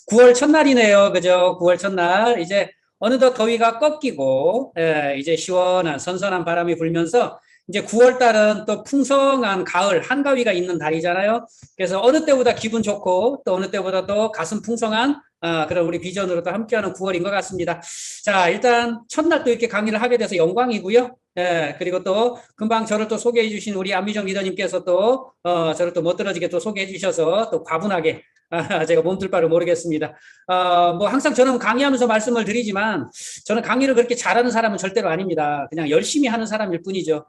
9월 첫날이네요. 그죠? 9월 첫날. 이제 어느덧 더위가 꺾이고, 이제 시원한 선선한 바람이 불면서 이제 9월 달은 또 풍성한 가을, 한가위가 있는 달이잖아요. 그래서 어느 때보다 기분 좋고 또 어느 때보다 또 가슴 풍성한 그런 우리 비전으로 또 함께하는 9월인 것 같습니다. 자, 일단 첫날 또 이렇게 강의를 하게 돼서 영광이고요. 그리고 또 금방 저를 또 소개해 주신 우리 안미정 리더님께서 또, 저를 또 멋들어지게 또 소개해 주셔서 또 과분하게 제가 몸둘 바를 모르겠습니다. 뭐 항상 저는 강의하면서 말씀을 드리지만 저는 강의를 그렇게 잘하는 사람은 절대로 아닙니다. 그냥 열심히 하는 사람일 뿐이죠.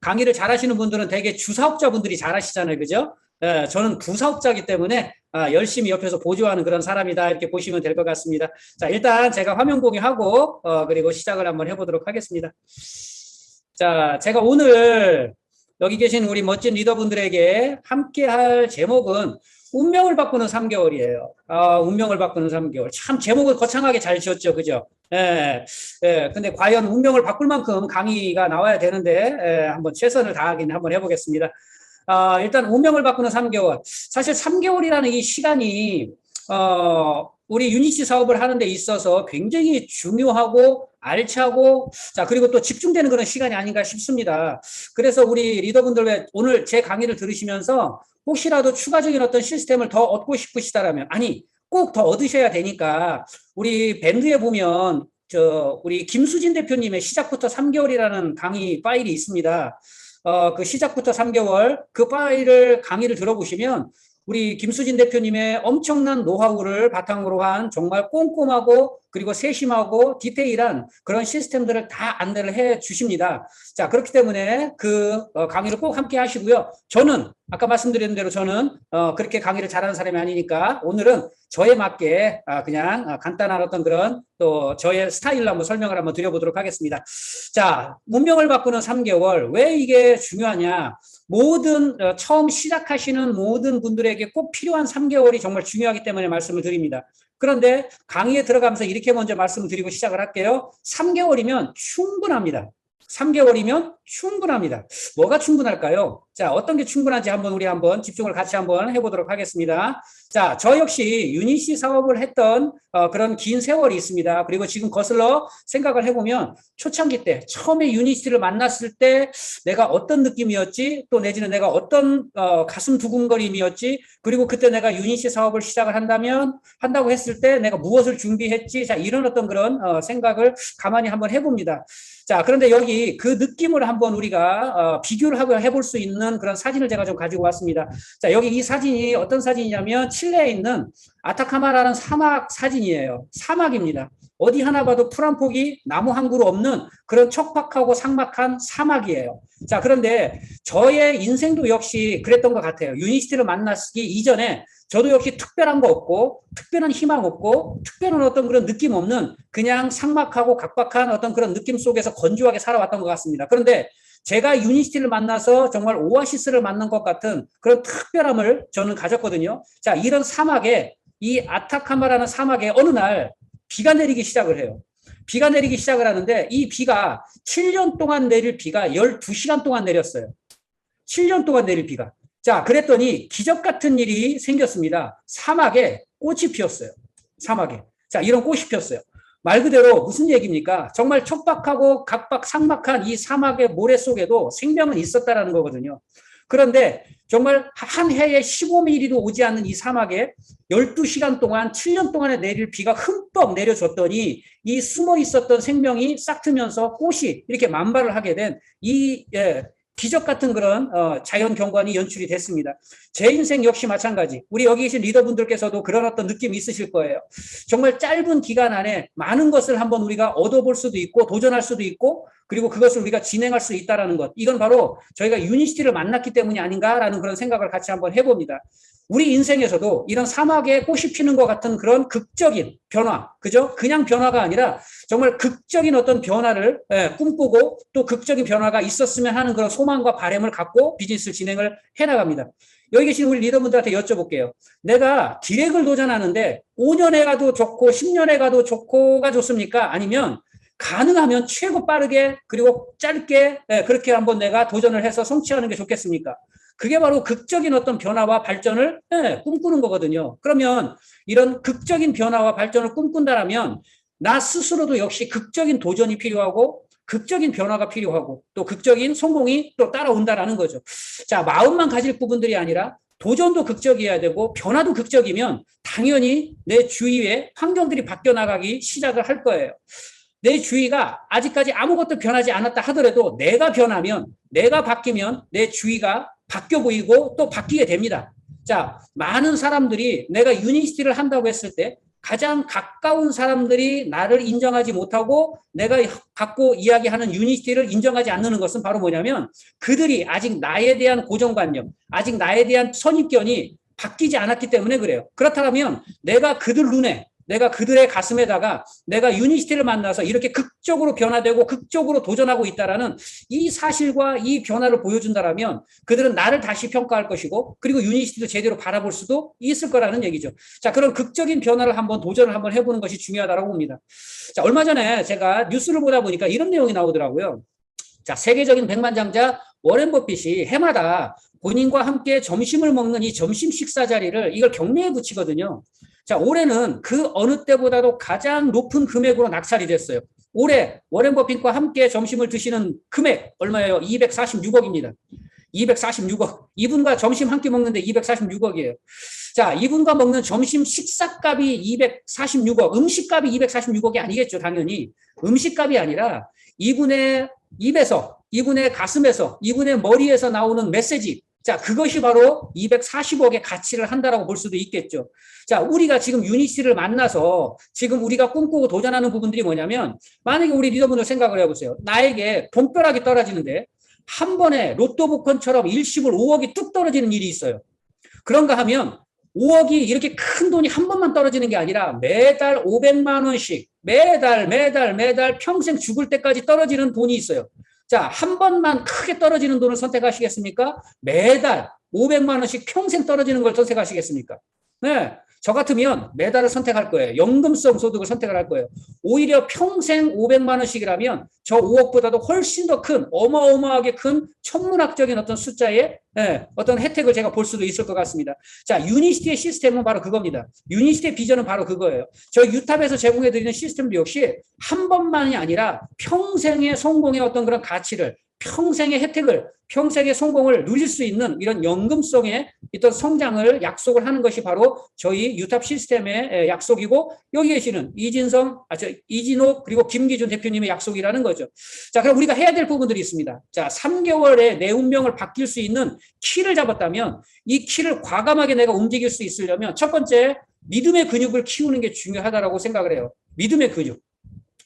강의를 잘하시는 분들은 대개 주사업자분들이 잘하시잖아요. 그죠? 저는 부사업자이기 때문에 열심히 옆에서 보조하는 그런 사람이다. 이렇게 보시면 될 것 같습니다. 자, 일단 제가 화면 공유하고 그리고 시작을 한번 해보도록 하겠습니다. 자, 제가 오늘 여기 계신 우리 멋진 리더분들에게 함께 할 제목은 운명을 바꾸는 3개월이에요. 운명을 바꾸는 3개월. 참 제목을 거창하게 잘 지었죠. 그죠? 근데 과연 운명을 바꿀 만큼 강의가 나와야 되는데, 한번 최선을 다하긴 한번 해보겠습니다. 일단 운명을 바꾸는 3개월. 사실 3개월이라는 이 시간이, 우리 유니티 사업을 하는 데 있어서 굉장히 중요하고 알차고, 자, 그리고 또 집중되는 그런 시간이 아닌가 싶습니다. 그래서 우리 리더분들 오늘 제 강의를 들으시면서 혹시라도 추가적인 어떤 시스템을 더 얻고 싶으시다라면, 아니, 꼭 더 얻으셔야 되니까, 우리 밴드에 보면, 우리 김수진 대표님의 시작부터 3개월이라는 강의 파일이 있습니다. 그 시작부터 3개월, 그 파일을 강의를 들어보시면, 우리 김수진 대표님의 엄청난 노하우를 바탕으로 한 정말 꼼꼼하고 그리고 세심하고 디테일한 그런 시스템들을 다 안내를 해 주십니다. 자, 그렇기 때문에 그 강의를 꼭 함께 하시고요. 저는 아까 말씀드린 대로 저는 그렇게 강의를 잘하는 사람이 아니니까 오늘은 저에 맞게 그냥 간단한 어떤 그런 또 저의 스타일로 한번 설명을 한번 드려보도록 하겠습니다. 자, 문명을 바꾸는 3개월. 왜 이게 중요하냐? 모든 처음 시작하시는 모든 분들에게 꼭 필요한 3개월이 정말 중요하기 때문에 말씀을 드립니다. 그런데 강의에 들어가면서 이렇게 먼저 말씀을 드리고 시작을 할게요. 3개월이면 충분합니다. 3개월이면 충분합니다. 뭐가 충분할까요? 자, 어떤 게 충분한지 한번 우리 한번 집중을 같이 한번 해보도록 하겠습니다. 자, 저 역시 유니시 사업을 했던 그런 긴 세월이 있습니다. 그리고 지금 거슬러 생각을 해보면 초창기 때 처음에 유니시를 만났을 때 내가 어떤 느낌이었지, 또 내지는 내가 어떤 가슴 두근거림이었지, 그리고 그때 내가 유니시 사업을 시작을 한다고 했을 때 내가 무엇을 준비했지, 자, 이런 어떤 그런 생각을 가만히 한번 해봅니다. 자, 그런데 여기 그 느낌을 한번 우리가 비교를 하고 해볼 수 있는 그런 사진을 제가 좀 가지고 왔습니다. 자, 여기 이 사진이 어떤 사진이냐면 칠레에 있는 아타카마라는 사막 사진이에요. 사막입니다. 어디 하나 봐도 풀 한 폭이 나무 한 그루 없는 그런 척박하고 삭막한 사막이에요. 자, 그런데 저의 인생도 역시 그랬던 것 같아요. 유니시티를 만나기 이전에 저도 역시 특별한 거 없고, 특별한 희망 없고, 특별한 어떤 그런 느낌 없는 그냥 삭막하고 각박한 어떤 그런 느낌 속에서 건조하게 살아왔던 것 같습니다. 그런데 제가 유니시티를 만나서 정말 오아시스를 만난 것 같은 그런 특별함을 저는 가졌거든요. 자, 이런 사막에, 이 아타카마라는 사막에 어느 날 비가 내리기 시작을 해요. 비가 내리기 시작을 하는데 이 비가 7년 동안 내릴 비가 12시간 동안 내렸어요. 7년 동안 내릴 비가. 자, 그랬더니 기적 같은 일이 생겼습니다. 사막에 꽃이 피었어요. 사막에. 자, 이런 꽃이 피었어요. 말 그대로 무슨 얘기입니까? 정말 촉박하고 각박 삭막한 이 사막의 모래 속에도 생명은 있었다라는 거거든요. 그런데 정말 한 해에 15mm도 오지 않는 이 사막에 12시간 동안 7년 동안에 내릴 비가 흠뻑 내려줬더니 이 숨어 있었던 생명이 싹 트면서 꽃이 이렇게 만발을 하게 된이 기적 같은 그런 자연 경관이 연출이 됐습니다. 제 인생 역시 마찬가지. 우리 여기 계신 리더분들께서도 그런 어떤 느낌이 있으실 거예요. 정말 짧은 기간 안에 많은 것을 한번 우리가 얻어볼 수도 있고 도전할 수도 있고 그리고 그것을 우리가 진행할 수 있다는 것. 이건 바로 저희가 유니시티를 만났기 때문이 아닌가라는 그런 생각을 같이 한번 해봅니다. 우리 인생에서도 이런 사막에 꽃이 피는 것 같은 그런 극적인 변화, 그죠? 그냥 변화가 아니라 정말 극적인 어떤 변화를 꿈꾸고 또 극적인 변화가 있었으면 하는 그런 소망과 바람을 갖고 비즈니스 진행을 해나갑니다. 여기 계신 우리 리더분들한테 여쭤볼게요. 내가 기획을 도전하는데 5년에 가도 좋고 10년에 가도 좋고가 좋습니까? 아니면 가능하면 최고 빠르게 그리고 짧게 그렇게 한번 내가 도전을 해서 성취하는 게 좋겠습니까? 그게 바로 극적인 어떤 변화와 발전을 꿈꾸는 거거든요. 그러면 이런 극적인 변화와 발전을 꿈꾼다라면 나 스스로도 역시 극적인 도전이 필요하고 극적인 변화가 필요하고 또 극적인 성공이 또 따라온다라는 거죠. 자, 마음만 가질 부분들이 아니라 도전도 극적이어야 되고 변화도 극적이면 당연히 내 주위에 환경들이 바뀌어 나가기 시작을 할 거예요. 내 주위가 아직까지 아무것도 변하지 않았다 하더라도 내가 변하면, 내가 바뀌면 내 주위가 바뀌어 보이고 또 바뀌게 됩니다. 자, 많은 사람들이 내가 유니시티를 한다고 했을 때 가장 가까운 사람들이 나를 인정하지 못하고 내가 갖고 이야기하는 유니시티를 인정하지 않는 것은 바로 뭐냐면 그들이 아직 나에 대한 고정관념, 아직 나에 대한 선입견이 바뀌지 않았기 때문에 그래요. 그렇다면 내가 그들 눈에, 내가 그들의 가슴에다가 내가 유니시티를 만나서 이렇게 극적으로 변화되고 극적으로 도전하고 있다라는 이 사실과 이 변화를 보여준다라면 그들은 나를 다시 평가할 것이고 그리고 유니시티도 제대로 바라볼 수도 있을 거라는 얘기죠. 자, 그런 극적인 변화를 한번 도전을 한번 해보는 것이 중요하다고 봅니다. 자, 얼마 전에 제가 뉴스를 보다 보니까 이런 내용이 나오더라고요. 자, 세계적인 백만장자 워렌 버핏이 해마다 본인과 함께 점심을 먹는 이 점심 식사 자리를 이걸 경매에 붙이거든요. 자, 올해는 그 어느 때보다도 가장 높은 금액으로 낙찰이 됐어요. 올해 워렌 버핏과 함께 점심을 드시는 금액 얼마예요? 246억입니다. 246억. 이분과 점심 한 끼 먹는데 246억이에요. 자, 이분과 먹는 점심 식사값이 246억, 음식값이 246억이 아니겠죠, 당연히. 음식값이 아니라 이분의 입에서, 이분의 가슴에서, 이분의 머리에서 나오는 메시지. 자, 그것이 바로 240억의 가치를 한다라고 볼 수도 있겠죠. 자, 우리가 지금 유니시티를 만나서 지금 우리가 꿈꾸고 도전하는 부분들이 뭐냐면 만약에 우리 리더분들 생각을 해보세요. 나에게 돈벼락이 떨어지는데 한 번에 로또 복권처럼 일시불 5억이 뚝 떨어지는 일이 있어요. 그런가 하면 5억이 이렇게 큰 돈이 한 번만 떨어지는 게 아니라 매달 500만 원씩 매달 평생 죽을 때까지 떨어지는 돈이 있어요. 자, 한 번만 크게 떨어지는 돈을 선택하시겠습니까? 매달 500만 원씩 평생 떨어지는 걸 선택하시겠습니까? 네. 저 같으면 매달을 선택할 거예요. 연금성 소득을 선택을 할 거예요. 오히려 평생 500만 원씩이라면 저 5억보다도 훨씬 더 큰 어마어마하게 큰 천문학적인 어떤 숫자의 어떤 혜택을 제가 볼 수도 있을 것 같습니다. 자, 유니시티의 시스템은 바로 그겁니다. 유니시티의 비전은 바로 그거예요. 저희 유탑에서 제공해드리는 시스템도 역시 한 번만이 아니라 평생의 성공의 어떤 그런 가치를 평생의 혜택을 평생의 성공을 누릴 수 있는 이런 연금성의 어떤 성장을 약속을 하는 것이 바로 저희 유탑 시스템의 약속이고 여기 계시는 이진옥 그리고 김기준 대표님의 약속이라는 거죠. 자, 그럼 우리가 해야 될 부분들이 있습니다. 자, 3개월에 내 운명을 바뀔 수 있는 키를 잡았다면 이 키를 과감하게 내가 움직일 수 있으려면 첫 번째 믿음의 근육을 키우는 게 중요하다라고 생각을 해요. 믿음의 근육.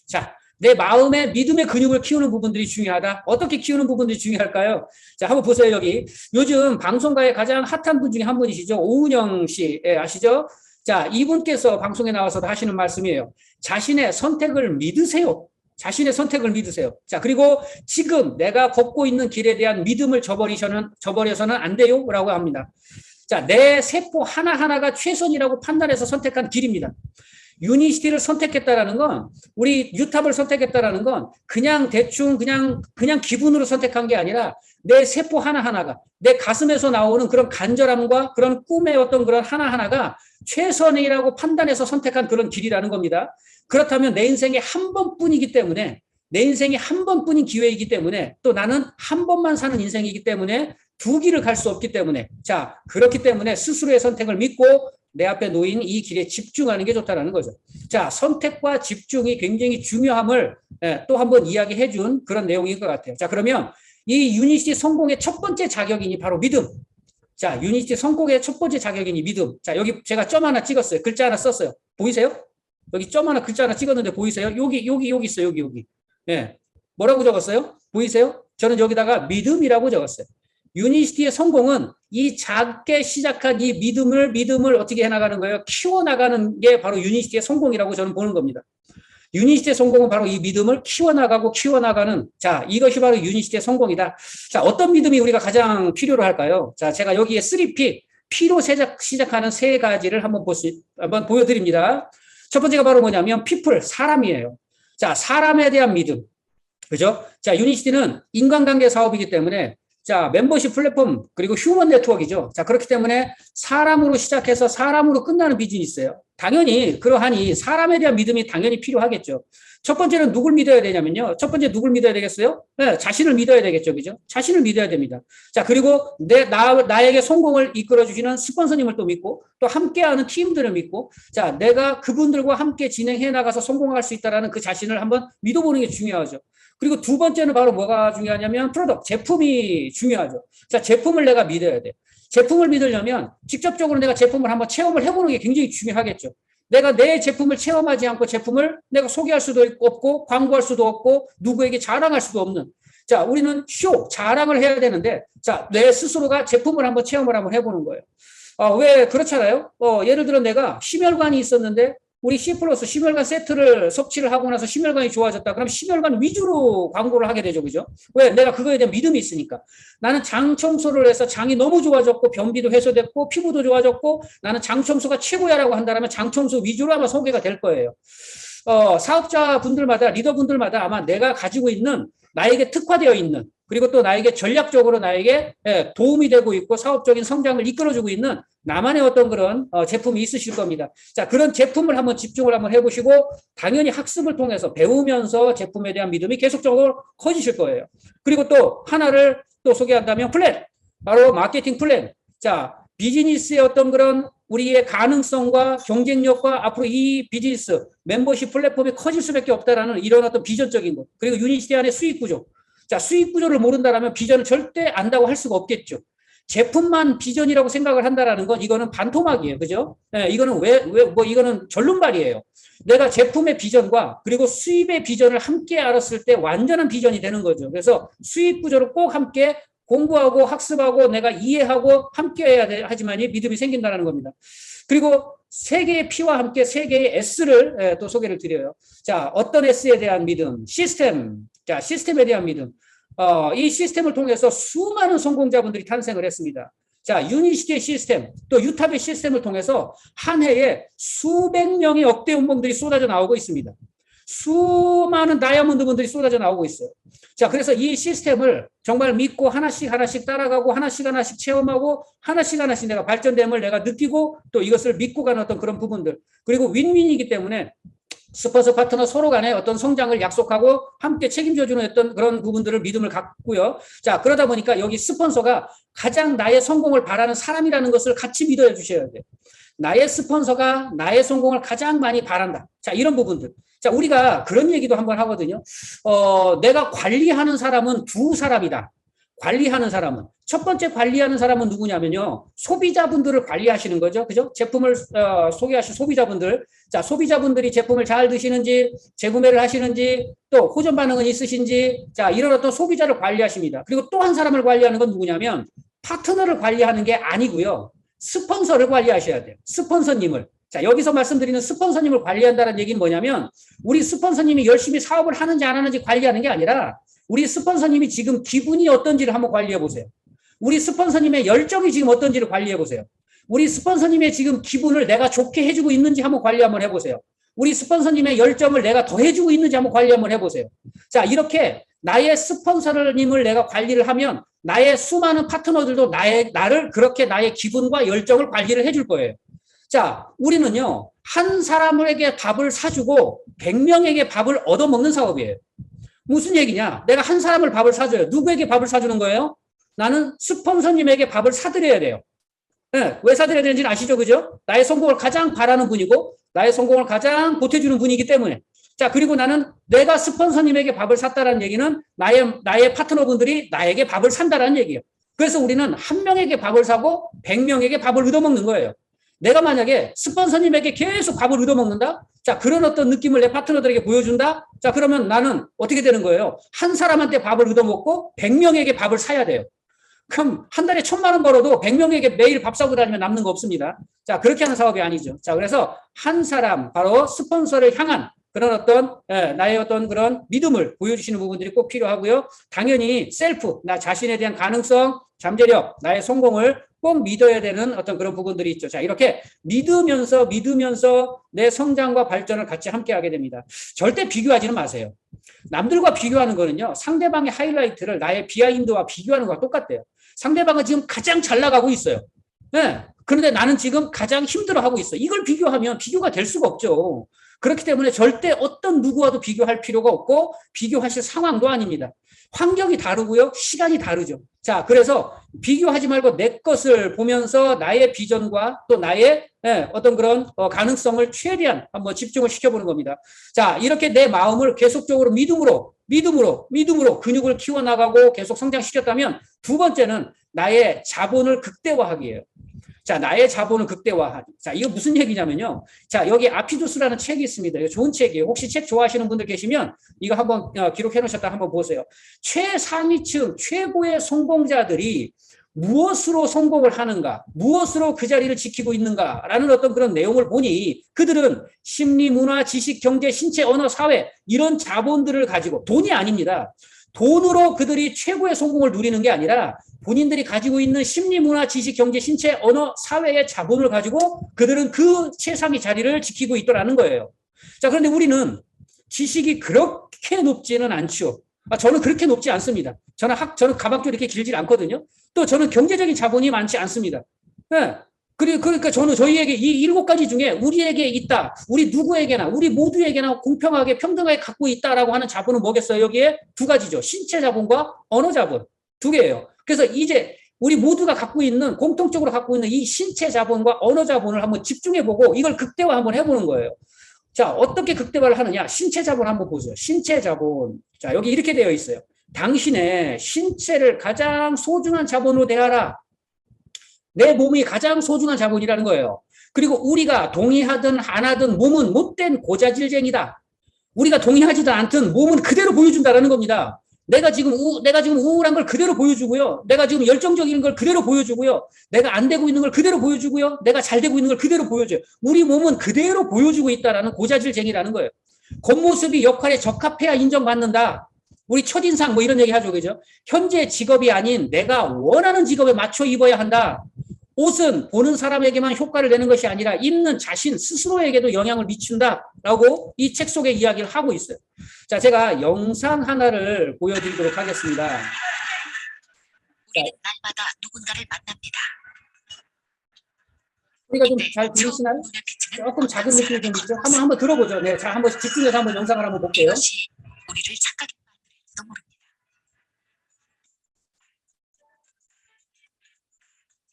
자, 내 마음의 믿음의 근육을 키우는 부분들이 중요하다. 어떻게 키우는 부분들이 중요할까요? 자, 한번 보세요. 여기 요즘 방송가에 가장 핫한 분 중에 한 분이시죠. 오은영 씨 아시죠? 자, 이분께서 방송에 나와서도 하시는 말씀이에요. 자신의 선택을 믿으세요. 자신의 선택을 믿으세요. 자, 그리고 지금 내가 걷고 있는 길에 대한 믿음을 저버려서는 안 돼요. 라고 합니다. 자, 내 세포 하나하나가 최선이라고 판단해서 선택한 길입니다. 유니시티를 선택했다라는 건 우리 유탑을 선택했다라는 건 그냥 대충 그냥 기분으로 선택한 게 아니라 내 세포 하나하나가 내 가슴에서 나오는 그런 간절함과 그런 꿈의 어떤 그런 하나하나가 최선이라고 판단해서 선택한 그런 길이라는 겁니다. 그렇다면 내 인생에 한 번뿐이기 때문에 내 인생이 한 번뿐인 기회이기 때문에 또 나는 한 번만 사는 인생이기 때문에 두 길을 갈 수 없기 때문에 자, 그렇기 때문에 스스로의 선택을 믿고 내 앞에 놓인 이 길에 집중하는 게 좋다라는 거죠. 자, 선택과 집중이 굉장히 중요함을 또 한번 이야기해 준 그런 내용인 것 같아요. 자, 그러면 이 유니시티 성공의 첫 번째 자격인이 바로 믿음. 자, 유니시티 성공의 첫 번째 자격인이 믿음. 자, 여기 제가 점 하나 찍었어요. 글자 하나 썼어요. 보이세요? 여기 점 하나 글자 하나 찍었는데 보이세요? 여기 있어요. 여기. 예. 뭐라고 적었어요? 보이세요? 저는 여기다가 믿음이라고 적었어요. 유니시티의 성공은 이 작게 시작한 이 믿음을 어떻게 해나가는 거예요? 키워나가는 게 바로 유니시티의 성공이라고 저는 보는 겁니다. 유니시티의 성공은 바로 이 믿음을 키워나가는 자, 이것이 바로 유니시티의 성공이다. 자, 어떤 믿음이 우리가 가장 필요로 할까요? 자, 제가 여기에 3P, P로 시작하는 세 가지를 한번 보여드립니다. 첫 번째가 바로 뭐냐면 people, 사람이에요. 자, 사람에 대한 믿음. 그죠? 자, 유니시티는 인간관계 사업이기 때문에 자, 멤버십 플랫폼, 그리고 휴먼 네트워크이죠. 자, 그렇기 때문에 사람으로 시작해서 사람으로 끝나는 비즈니스예요. 당연히 그러하니 사람에 대한 믿음이 당연히 필요하겠죠. 첫 번째는 누굴 믿어야 되냐면요. 첫 번째 누굴 믿어야 되겠어요? 네, 자신을 믿어야 되겠죠. 그죠? 자신을 믿어야 됩니다. 자, 그리고 나에게 성공을 이끌어 주시는 스폰서님을 또 믿고, 또 함께하는 팀들을 믿고, 자, 내가 그분들과 함께 진행해 나가서 성공할 수 있다라는 그 자신을 한번 믿어보는 게 중요하죠. 그리고 두 번째는 바로 뭐가 중요하냐면 프로덕트, 제품이 중요하죠. 자, 제품을 내가 믿어야 돼. 제품을 믿으려면 직접적으로 내가 제품을 한번 체험을 해보는 게 굉장히 중요하겠죠. 내가 내 제품을 체험하지 않고 제품을 내가 소개할 수도 없고 광고할 수도 없고 누구에게 자랑할 수도 없는, 자, 우리는 자랑을 해야 되는데, 자, 내 스스로가 제품을 한번 체험을 한번 해보는 거예요. 왜 그렇잖아요. 예를 들어 내가 심혈관이 있었는데 우리 C 플러스 심혈관 세트를 섭취를 하고 나서 심혈관이 좋아졌다. 그럼 심혈관 위주로 광고를 하게 되죠. 그죠? 왜? 내가 그거에 대한 믿음이 있으니까. 나는 장 청소를 해서 장이 너무 좋아졌고 변비도 해소됐고 피부도 좋아졌고 나는 장 청소가 최고야라고 한다면 장 청소 위주로 아마 소개가 될 거예요. 사업자분들마다, 리더분들마다 아마 내가 가지고 있는, 나에게 특화되어 있는, 그리고 또 나에게 전략적으로 나에게 도움이 되고 있고 사업적인 성장을 이끌어주고 있는 나만의 어떤 그런 제품이 있으실 겁니다. 자, 그런 제품을 한번 집중을 한번 해보시고 당연히 학습을 통해서 배우면서 제품에 대한 믿음이 계속적으로 커지실 거예요. 그리고 또 하나를 또 소개한다면 플랜, 바로 마케팅 플랜. 자, 비즈니스의 어떤 그런 우리의 가능성과 경쟁력과 앞으로 이 비즈니스 멤버십 플랫폼이 커질 수밖에 없다라는 이런 어떤 비전적인 것, 그리고 유니시티 안의 수익 구조. 자, 수익 구조를 모른다라면 비전을 절대 안다고 할 수가 없겠죠. 제품만 비전이라고 생각을 한다라는 건 이거는 반토막이에요. 그죠? 네, 이거는 이거는 절름발이에요. 내가 제품의 비전과 그리고 수입의 비전을 함께 알았을 때 완전한 비전이 되는 거죠. 그래서 수익 구조를 꼭 함께 공부하고 학습하고 내가 이해하고 함께 해야 하지만이 믿음이 생긴다는 겁니다. 그리고 세 개의 P와 함께 세 개의 S를 또 소개를 드려요. 자, 어떤 S에 대한 믿음? 시스템. 자, 시스템에 대한 믿음. 이 시스템을 통해서 수많은 성공자분들이 탄생을 했습니다. 자, 유니시티의 시스템, 또 유탑의 시스템을 통해서 한 해에 수백 명의 억대 연봉들이 쏟아져 나오고 있습니다. 수많은 다이아몬드 분들이 쏟아져 나오고 있어요. 자, 그래서 이 시스템을 정말 믿고 하나씩 하나씩 따라가고 하나씩 하나씩 체험하고 하나씩 하나씩 내가 발전됨을 내가 느끼고 또 이것을 믿고 가는 어떤 그런 부분들, 그리고 윈윈이기 때문에 스폰서 파트너 서로 간에 어떤 성장을 약속하고 함께 책임져주는 어떤 그런 부분들을 믿음을 갖고요. 자, 그러다 보니까 여기 스폰서가 가장 나의 성공을 바라는 사람이라는 것을 같이 믿어야 주셔야 돼요. 나의 스폰서가 나의 성공을 가장 많이 바란다. 자, 이런 부분들. 자, 우리가 그런 얘기도 한번 하거든요. 내가 관리하는 사람은 두 사람이다. 관리하는 사람은. 첫 번째 관리하는 사람은 누구냐면요. 소비자분들을 관리하시는 거죠. 그죠? 제품을 소개하실 소비자분들. 자, 소비자분들이 제품을 잘 드시는지, 재구매를 하시는지, 또 호전 반응은 있으신지, 자, 이런 어떤 소비자를 관리하십니다. 그리고 또 한 사람을 관리하는 건 누구냐면 파트너를 관리하는 게 아니고요. 스폰서를 관리하셔야 돼요. 스폰서님을. 자, 여기서 말씀드리는 스폰서님을 관리한다는 얘기는 뭐냐면 우리 스폰서님이 열심히 사업을 하는지 안 하는지 관리하는 게 아니라 우리 스폰서님이 지금 기분이 어떤지를 한번 관리해 보세요. 우리 스폰서님의 열정이 지금 어떤지를 관리해 보세요. 우리 스폰서님의 지금 기분을 내가 좋게 해주고 있는지 한번 관리 한번 해보세요. 우리 스폰서님의 열정을 내가 더 해주고 있는지 한번 관리 한번 해보세요. 자, 이렇게 나의 스폰서님을 내가 관리를 하면 나의 수많은 파트너들도 나를 그렇게 나의 기분과 열정을 관리를 해줄 거예요. 자, 우리는요, 한 사람에게 밥을 사주고 100명에게 밥을 얻어먹는 사업이에요. 무슨 얘기냐? 내가 한 사람을 밥을 사줘요. 누구에게 밥을 사주는 거예요? 나는 스폰서님에게 밥을 사드려야 돼요. 네, 왜 사드려야 되는지는 아시죠? 그죠? 나의 성공을 가장 바라는 분이고 나의 성공을 가장 보태주는 분이기 때문에. 자, 그리고 나는 내가 스폰서님에게 밥을 샀다는 얘기는 나의 파트너분들이 나에게 밥을 산다는 얘기예요. 그래서 우리는 한 명에게 밥을 사고 100명에게 밥을 얻어먹는 거예요. 내가 만약에 스폰서님에게 계속 밥을 얻어먹는다? 자, 그런 어떤 느낌을 내 파트너들에게 보여준다? 자, 그러면 나는 어떻게 되는 거예요? 한 사람한테 밥을 얻어먹고 100명에게 밥을 사야 돼요. 그럼 한 달에 1,000만 원 벌어도 100명에게 매일 밥 사고 다니면 남는 거 없습니다. 자, 그렇게 하는 사업이 아니죠. 자, 그래서 한 사람, 바로 스폰서를 향한 그런 어떤 나의 어떤 그런 믿음을 보여주시는 부분들이 꼭 필요하고요. 당연히 셀프, 나 자신에 대한 가능성, 잠재력, 나의 성공을 꼭 믿어야 되는 어떤 그런 부분들이 있죠. 자, 이렇게 믿으면서 내 성장과 발전을 같이 함께 하게 됩니다. 절대 비교하지는 마세요. 남들과 비교하는 거는요, 상대방의 하이라이트를 나의 비하인드와 비교하는 거와 똑같대요. 상대방은 지금 가장 잘 나가고 있어요. 네. 그런데 나는 지금 가장 힘들어하고 있어. 이걸 비교하면 비교가 될 수가 없죠. 그렇기 때문에 절대 어떤 누구와도 비교할 필요가 없고 비교하실 상황도 아닙니다. 환경이 다르고요. 시간이 다르죠. 자, 그래서 비교하지 말고 내 것을 보면서 나의 비전과 또 나의 어떤 그런 가능성을 최대한 한번 집중을 시켜보는 겁니다. 자, 이렇게 내 마음을 계속적으로 믿음으로 근육을 키워나가고 계속 성장시켰다면 두 번째는 나의 자본을 극대화하기예요. 자, 나의 자본을 극대화하기. 자, 이거 무슨 얘기냐면요. 자, 여기 아피두스라는 책이 있습니다. 이거 좋은 책이에요. 혹시 책 좋아하시는 분들 계시면 이거 한번 기록해 놓으셨다 한번 보세요. 최상위층, 최고의 성공자들이 무엇으로 성공을 하는가, 무엇으로 그 자리를 지키고 있는가라는 어떤 그런 내용을 보니 그들은 심리, 문화, 지식, 경제, 신체, 언어, 사회 이런 자본들을 가지고 돈이 아닙니다. 돈으로 그들이 최고의 성공을 누리는 게 아니라 본인들이 가지고 있는 심리, 문화, 지식, 경제, 신체, 언어, 사회의 자본을 가지고 그들은 그 최상위 자리를 지키고 있더라는 거예요. 자, 그런데 우리는 지식이 그렇게 높지는 않죠. 저는 그렇게 높지 않습니다. 저는 가방도 이렇게 길지 않거든요. 또 저는 경제적인 자본이 많지 않습니다. 네. 그러니까 저는 저희에게 이 7가지 중에 우리에게 있다. 우리 누구에게나, 우리 모두에게나 공평하게, 평등하게 갖고 있다라고 하는 자본은 뭐겠어요? 여기에 2가지죠. 신체 자본과 언어 자본. 2개예요. 그래서 이제 우리 모두가 갖고 있는, 공통적으로 갖고 있는 이 신체 자본과 언어 자본을 한번 집중해보고 이걸 극대화 한번 해보는 거예요. 자, 어떻게 극대화를 하느냐? 신체 자본 한번 보세요. 신체 자본. 자, 여기 이렇게 되어 있어요. 당신의 신체를 가장 소중한 자본으로 대하라. 내 몸이 가장 소중한 자본이라는 거예요. 그리고 우리가 동의하든 안 하든 몸은 못된 고자질쟁이다. 우리가 동의하지도 않든 몸은 그대로 보여준다라는 겁니다. 내가 지금 우울한 걸 그대로 보여주고요. 내가 지금 열정적인 걸 그대로 보여주고요. 내가 안 되고 있는 걸 그대로 보여주고요. 내가 잘 되고 있는 걸 그대로 보여줘요. 우리 몸은 그대로 보여주고 있다라는 고자질쟁이라는 거예요. 겉모습이 역할에 적합해야 인정받는다. 우리 첫인상 뭐 이런 얘기 하죠. 그죠? 현재 직업이 아닌 내가 원하는 직업에 맞춰 입어야 한다. 옷은 보는 사람에게만 효과를 내는 것이 아니라 입는 자신 스스로에게도 영향을 미친다라고 이 책 속에 이야기를 하고 있어요. 자, 제가 영상 하나를 보여드리도록 하겠습니다. 우리는 날마다 누군가를 만납니다. 우리가 좀 잘 들리시나요? 조금 작은 느낌이 좀 있죠? 한번 들어보죠. 네, 자, 한번 집중해서 한번 영상을 한번 볼게요. 이것이 우리를 착하게 만들지도 모릅니다.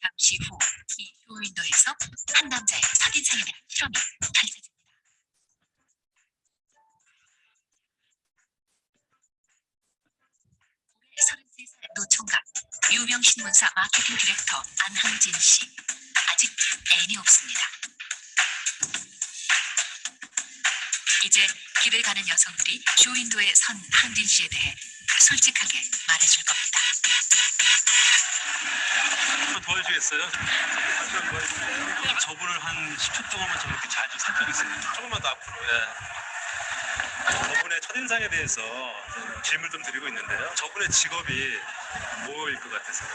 잠시 후 이 쇼윈도에서 한 남자의 첫인상에 대한 실험이 펼쳐집니다. 올해 33살 노총각, 유명 신문사 마케팅 디렉터 안항진 씨. 아직 애인이 없습니다. 이제 길을 가는 여성들이 쇼윈도에 선 항진 씨에 대해 솔직하게 말해줄 겁니다. 도와주겠어요? 저분을 한 10초 동안만 저렇게 잘 좀 살펴주세요. 조금만 더 앞으로. 네. 저분의 첫인상에 대해서 질문 좀 드리고 있는데요. 저분의 직업이 뭐일 것 같으세요?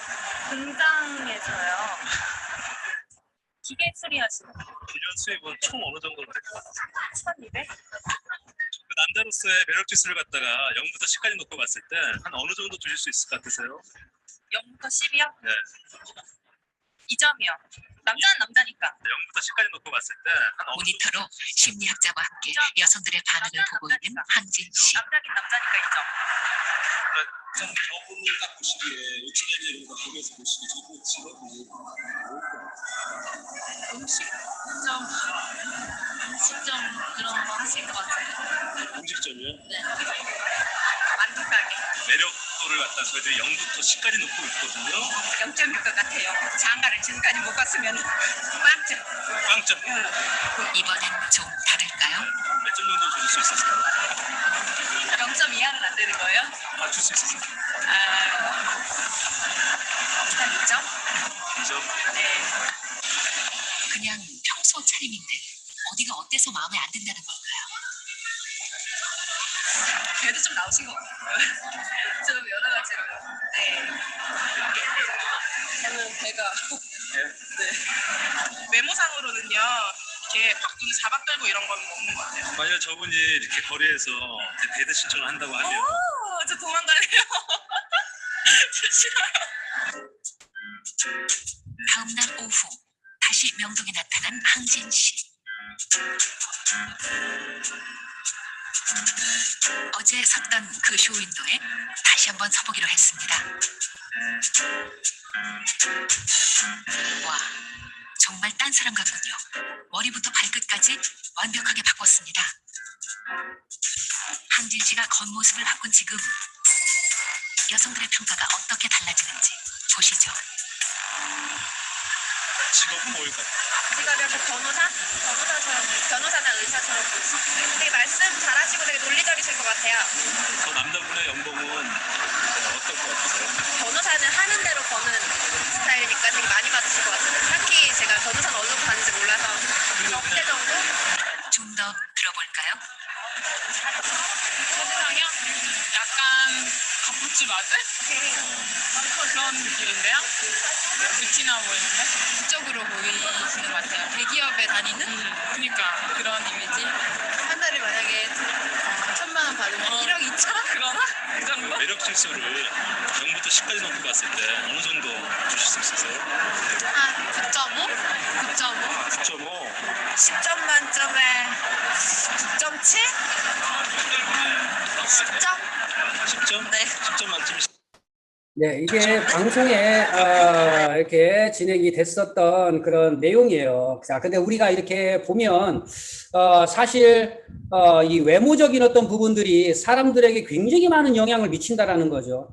공장에서요. 기계 수리하시는 1년 수입은 총 어느 정도 될 것 같으세요? 1200? 그 남자로서의 매력 지수를 갖다가 0부터 10까지 놓고 봤을 때 한 어느 정도 주실 수 있을 것 같으세요? 0부터 10이요? 네. 2점이요. 남자는 남자니까. 0부터 10까지 놓고 봤을 때 한 어느 정도 모니터로 심리학자와 함께 여성들의 반응을 보고 있는 항진 씨. 남자긴 남자니까 2점. 저분을 딱 보시기에 유치원에 이런 거 보면서 보시기에 저분의 직업이 뭘 음식점 그런 거 하실 것 같아요. 음식점이요? 네. 만족하게. 매력도를 갖다 저희들이 0부터 10까지 놓고 있거든요. 0점일 것 같아요. 장가를 지금까지 못 갔으면 빵점. 빵점. 이번엔 좀 다를까요? 몇 점 정도 주실 수 있으세요? 0점 이하는 안 되는 거예요? 맞출 수 있으세요? 한 2점? 2점. 네. 그냥 평소 차림인데 어디가 어때서 마음에 안 든다는 걸까요? 그래도 좀 나오신 것 같아요. 좀 여러 가지로. 네. 저는 배가. 네. 외모상으로는요. 이렇게 바꾸는 사박 들고 이런 건 없는 것 같아요. 만약 저분이 이렇게 거리에서 배드 신청을 한다고 하면 저 도망갈래요. 저 싫어요. 다음 날 오후 다시 명동에 나타난 항진 씨. 어제 섰던 그 쇼윈도에 다시 한번 서보기로 했습니다. 와, 정말 딴 사람 같군요. 머리부터 발끝까지 완벽하게 바꿨습니다. 항진 씨가 겉모습을 바꾼 지금 여성들의 평가가 어떻게 달라지는지 보시죠. 직업은 뭘까요? 직업이 약간 변호사나 의사처럼 보이시고 되게 말씀 잘하시고 되게 논리적이실 것 같아요. 저 남자분의 연봉은 어떨 것 같으세요? 변호사는 하는 대로 버는 스타일이니까 되게 많이 받으실 것 같은데 딱히 제가 변호사는 어느 정도 받는지 몰라서 적대 정도? 좀 더 들어볼까요? 첫인상이요? 약간 갑부치 맞은? 그런 느낌인데요? 루티나 보이는데? 지적으로 보이시는 것 같아요. 대기업에 다니는? 그니까 그런 이미지. 한 달에 만약에 1,000만 원 받으면 1억 2천? 그러나? 그 정도? 매력 지수를 0부터 10까지 놓고 봤을 때 어느 정도 주실 수 있으세요? 한 9.5? 9.5? 9.5? 10점 만점에 9.7? 10점? 10점? 네. 10점 만점에 네, 이게 방송에 이렇게 진행이 됐었던 그런 내용이에요. 자, 근데 우리가 이렇게 보면 사실 이 외모적인 어떤 부분들이 사람들에게 굉장히 많은 영향을 미친다라는 거죠.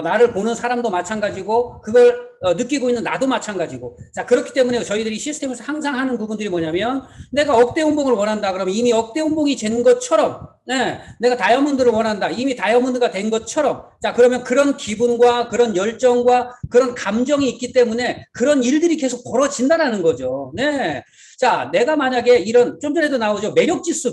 나를 보는 사람도 마찬가지고 그걸 느끼고 있는 나도 마찬가지고. 자, 그렇기 때문에 저희들이 시스템에서 항상 하는 부분들이 뭐냐면 내가 억대 연봉을 원한다 그러면 이미 억대 연봉이 된 것처럼, 네, 내가 다이아몬드를 원한다 이미 다이아몬드가 된 것처럼, 자, 그러면 그런 기분과 그런 열정과 그런 감정이 있기 때문에 그런 일들이 계속 벌어진다라는 거죠. 네. 자, 내가 만약에 이런, 좀 전에도 나오죠. 매력지수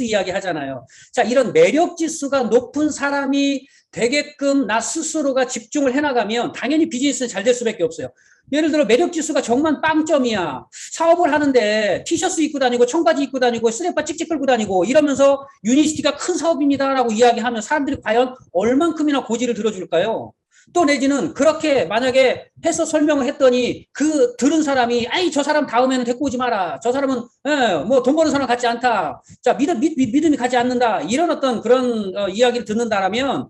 이야기 하잖아요. 자, 이런 매력지수가 높은 사람이 되게끔 나 스스로가 집중을 해나가면 당연히 비즈니스는 잘 될 수밖에 없어요. 예를 들어 매력지수가 정말 빵점이야. 사업을 하는데 티셔츠 입고 다니고 청바지 입고 다니고 쓰레빠 찍찍 끌고 다니고 이러면서 유니시티가 큰 사업입니다라고 이야기하면 사람들이 과연 얼만큼이나 고지를 들어줄까요? 또 내지는 그렇게 만약에 해서 설명을 했더니 그 들은 사람이 아이 저 사람 다음에는 데리고 오지 마라. 저 사람은 뭐 돈 버는 사람 같지 않다. 자 믿음이 가지 않는다. 이런 어떤 그런 이야기를 듣는다라면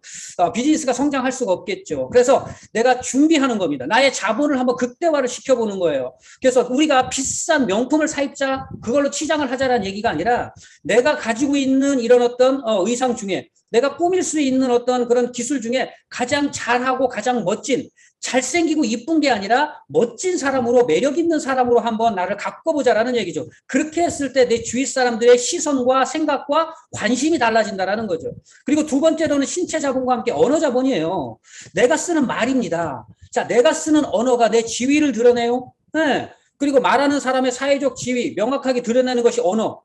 비즈니스가 성장할 수가 없겠죠. 그래서 내가 준비하는 겁니다. 나의 자본을 한번 극대화를 시켜보는 거예요. 그래서 우리가 비싼 명품을 사입자 그걸로 치장을 하자라는 얘기가 아니라 내가 가지고 있는 이런 어떤 의상 중에 내가 꾸밀 수 있는 어떤 그런 기술 중에 가장 잘하고 가장 멋진 잘생기고 이쁜 게 아니라 멋진 사람으로 매력 있는 사람으로 한번 나를 가꿔보자라는 얘기죠. 그렇게 했을 때 내 주위 사람들의 시선과 생각과 관심이 달라진다라는 거죠. 그리고 두 번째로는 신체 자본과 함께 언어 자본이에요. 내가 쓰는 말입니다. 자, 내가 쓰는 언어가 내 지위를 드러내요. 네. 그리고 말하는 사람의 사회적 지위 명확하게 드러내는 것이 언어.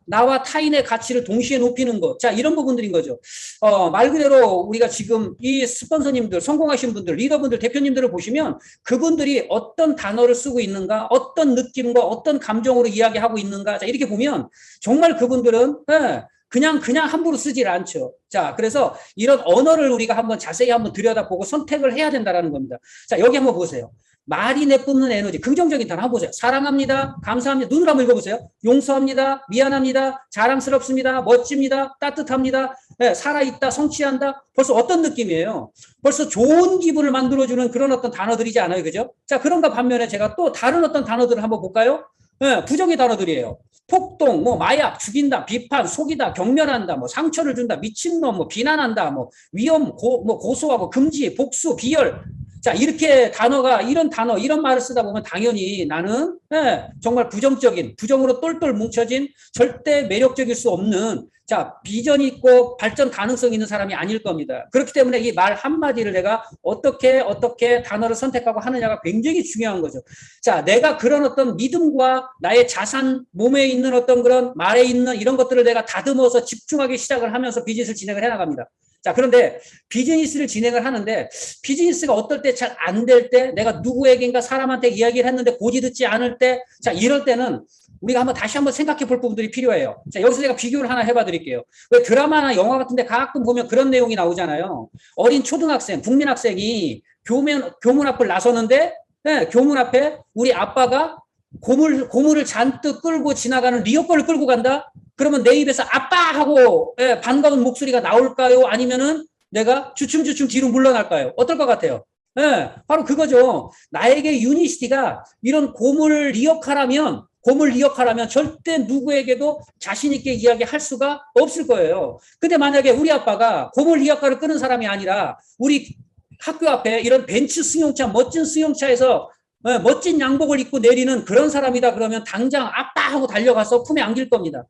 나와 타인의 가치를 동시에 높이는 것. 자, 이런 부분들인 거죠. 말 그대로 우리가 지금 이 스폰서님들, 성공하신 분들, 리더분들, 대표님들을 보시면 그분들이 어떤 단어를 쓰고 있는가, 어떤 느낌과 어떤 감정으로 이야기하고 있는가. 자, 이렇게 보면 정말 그분들은, 그냥 함부로 쓰질 않죠. 자, 그래서 이런 언어를 우리가 한번 자세히 한번 들여다보고 선택을 해야 된다는 겁니다. 자, 여기 한번 보세요. 말이 내뿜는 에너지, 긍정적인 단어 한번 보세요. 사랑합니다. 감사합니다. 눈을 한번 읽어보세요. 용서합니다. 미안합니다. 자랑스럽습니다. 멋집니다. 따뜻합니다. 네, 살아있다. 성취한다. 벌써 어떤 느낌이에요? 벌써 좋은 기분을 만들어주는 그런 어떤 단어들이지 않아요? 그죠? 자, 그런가 반면에 제가 또 다른 어떤 단어들을 한번 볼까요? 네, 부정의 단어들이에요. 폭동, 뭐 마약, 죽인다, 비판, 속이다, 경멸한다, 뭐 상처를 준다, 미친놈, 뭐 비난한다, 뭐 위험, 뭐 고소하고 금지, 복수, 비열. 자, 이렇게 단어가, 이런 단어, 이런 말을 쓰다 보면 당연히 나는 정말 부정적인, 부정으로 똘똘 뭉쳐진 절대 매력적일 수 없는, 자, 비전이 있고 발전 가능성이 있는 사람이 아닐 겁니다. 그렇기 때문에 이 말 한마디를 내가 어떻게 단어를 선택하고 하느냐가 굉장히 중요한 거죠. 자, 내가 그런 어떤 믿음과 나의 자산, 몸에 있는 어떤 그런 말에 있는 이런 것들을 내가 다듬어서 집중하기 시작을 하면서 비즈니스를 진행을 해나갑니다. 자, 그런데 비즈니스를 진행을 하는데 비즈니스가 어떨 때 잘 안 될 때 내가 누구에게인가 사람한테 이야기를 했는데 고지 듣지 않을 때, 자, 이럴 때는 우리가 한번 다시 한번 생각해 볼 부분들이 필요해요. 자, 여기서 제가 비교를 하나 해봐 드릴게요. 왜 드라마나 영화 같은데 가끔 보면 그런 내용이 나오잖아요. 어린 초등학생, 국민학생이 교문 앞을 나서는데, 네, 교문 앞에 우리 아빠가 고물을 잔뜩 끌고 지나가는 리어커를 끌고 간다? 그러면 내 입에서 아빠 하고 예, 반가운 목소리가 나올까요? 아니면은 내가 주춤주춤 뒤로 물러날까요? 어떨 것 같아요? 예, 바로 그거죠. 나에게 유니시티가 이런 고물 리어카라면 절대 누구에게도 자신있게 이야기할 수가 없을 거예요. 근데 만약에 우리 아빠가 고물 리어카를 끄는 사람이 아니라 우리 학교 앞에 이런 벤츠 승용차, 멋진 승용차에서 멋진 양복을 입고 내리는 그런 사람이다 그러면 당장 아빠 하고 달려가서 품에 안길 겁니다.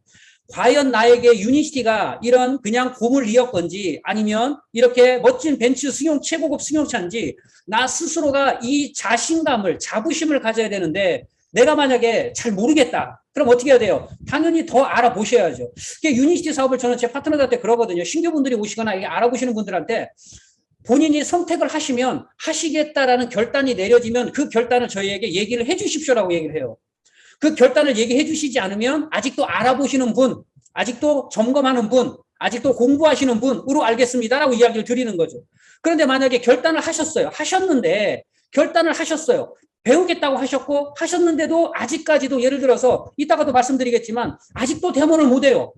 과연 나에게 유니시티가 이런 그냥 고물 리어 건지 아니면 이렇게 멋진 벤츠 최고급 승용차인지 나 스스로가 이 자신감을, 자부심을 가져야 되는데 내가 만약에 잘 모르겠다. 그럼 어떻게 해야 돼요? 당연히 더 알아보셔야죠. 유니시티 사업을 저는 제 파트너들한테 그러거든요. 신규분들이 오시거나 알아보시는 분들한테 본인이 선택을 하시면 하시겠다라는 결단이 내려지면 그 결단을 저희에게 얘기를 해 주십시오라고 얘기를 해요. 그 결단을 얘기해 주시지 않으면 아직도 알아보시는 분, 아직도 점검하는 분, 아직도 공부하시는 분으로 알겠습니다라고 이야기를 드리는 거죠. 그런데 만약에 결단을 하셨어요. 결단을 하셨어요. 배우겠다고 하셨는데도 아직까지도 예를 들어서 이따가도 말씀드리겠지만 아직도 데모를 못 해요.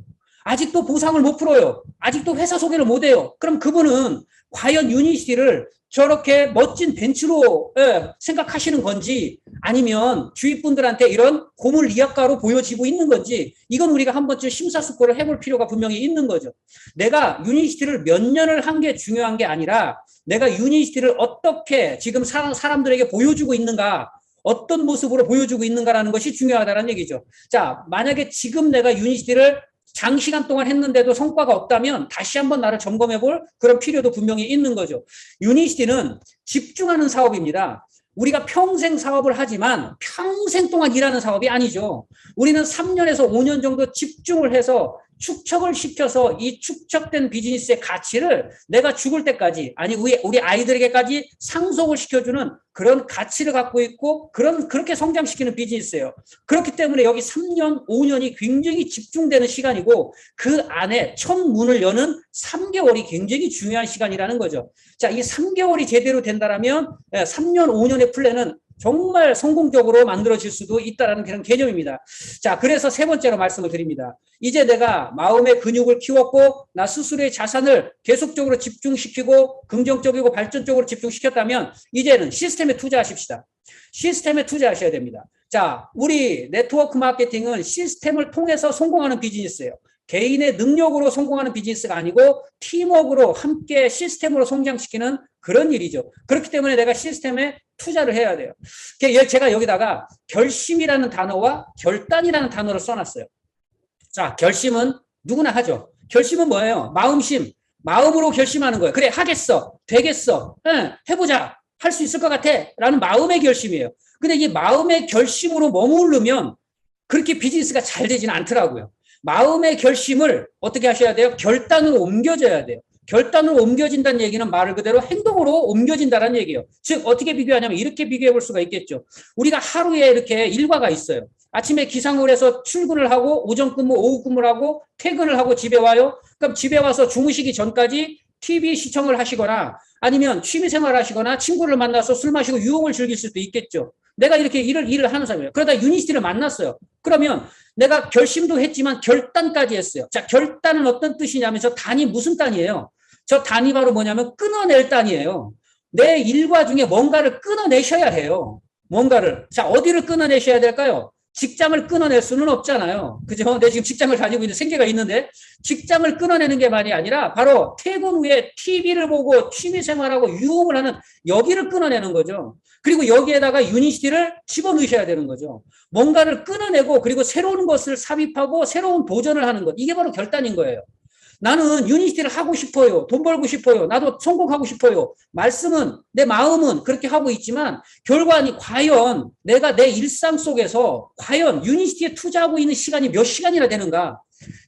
아직도 보상을 못 풀어요. 아직도 회사 소개를 못 해요. 그럼 그분은 과연 유니시티를 저렇게 멋진 벤츠로 생각하시는 건지 아니면 주위 분들한테 이런 고물 리어카로 보여지고 있는 건지 이건 우리가 한 번쯤 심사숙고를 해볼 필요가 분명히 있는 거죠. 내가 유니시티를 몇 년을 한 게 중요한 게 아니라 내가 유니시티를 어떻게 지금 사람들에게 보여주고 있는가, 어떤 모습으로 보여주고 있는가라는 것이 중요하다는 얘기죠. 자, 만약에 지금 내가 유니시티를 장시간 동안 했는데도 성과가 없다면 다시 한번 나를 점검해 볼 그런 필요도 분명히 있는 거죠. 유니시티는 집중하는 사업입니다. 우리가 평생 사업을 하지만 평생 동안 일하는 사업이 아니죠. 우리는 3년에서 5년 정도 집중을 해서 축적을 시켜서 이 축적된 비즈니스의 가치를 내가 죽을 때까지 아니 우리 아이들에게까지 상속을 시켜주는 그런 가치를 갖고 있고 그렇게 성장시키는 비즈니스예요. 그렇기 때문에 여기 3년, 5년이 굉장히 집중되는 시간이고 그 안에 첫 문을 여는 3개월이 굉장히 중요한 시간이라는 거죠. 자, 이 3개월이 제대로 된다라면 3년, 5년의 플랜은 정말 성공적으로 만들어질 수도 있다는 그런 개념입니다. 자, 그래서 세 번째로 말씀을 드립니다. 이제 내가 마음의 근육을 키웠고 나 스스로의 자산을 계속적으로 집중시키고 긍정적이고 발전적으로 집중시켰다면 이제는 시스템에 투자하십시다. 시스템에 투자하셔야 됩니다. 자, 우리 네트워크 마케팅은 시스템을 통해서 성공하는 비즈니스예요. 개인의 능력으로 성공하는 비즈니스가 아니고 팀워크로 함께 시스템으로 성장시키는 그런 일이죠. 그렇기 때문에 내가 시스템에 투자를 해야 돼요. 제가 여기다가 결심이라는 단어와 결단이라는 단어를 써놨어요. 자, 결심은 누구나 하죠. 결심은 뭐예요? 마음심. 마음으로 결심하는 거예요. 그래, 하겠어. 되겠어. 해보자. 할 수 있을 것 같아. 라는 마음의 결심이에요. 근데 이 마음의 결심으로 머무르면 그렇게 비즈니스가 잘 되지는 않더라고요. 마음의 결심을 어떻게 하셔야 돼요? 결단으로 옮겨져야 돼요. 결단으로 옮겨진다는 얘기는 말 그대로 행동으로 옮겨진다는 얘기예요. 즉 어떻게 비교하냐면 이렇게 비교해 볼 수가 있겠죠. 우리가 하루에 이렇게 일과가 있어요. 아침에 기상을 해서 출근을 하고 오전 근무, 오후 근무를 하고 퇴근을 하고 집에 와요. 그럼 집에 와서 주무시기 전까지 TV 시청을 하시거나 아니면 취미생활을 하시거나 친구를 만나서 술 마시고 유흥을 즐길 수도 있겠죠. 내가 이렇게 일을 하는 사람이에요. 그러다 유니시티를 만났어요. 그러면 내가 결심도 했지만 결단까지 했어요. 자, 결단은 어떤 뜻이냐면 저 단이 무슨 단이에요? 저 단이 바로 뭐냐면 끊어낼 단이에요. 내 일과 중에 뭔가를 끊어내셔야 해요. 뭔가를. 자, 어디를 끊어내셔야 될까요? 직장을 끊어낼 수는 없잖아요. 그죠? 내 지금 직장을 다니고 있는 생계가 있는데 직장을 끊어내는 게 말이 아니라 바로 퇴근 후에 TV를 보고 취미생활하고 유흥을 하는 여기를 끊어내는 거죠. 그리고 여기에다가 유니시티를 집어넣으셔야 되는 거죠. 뭔가를 끊어내고 그리고 새로운 것을 삽입하고 새로운 도전을 하는 것. 이게 바로 결단인 거예요. 나는 유니시티를 하고 싶어요. 돈 벌고 싶어요. 나도 성공하고 싶어요. 말씀은 내 마음은 그렇게 하고 있지만 결과는 과연 내가 내 일상 속에서 과연 유니시티에 투자하고 있는 시간이 몇 시간이나 되는가?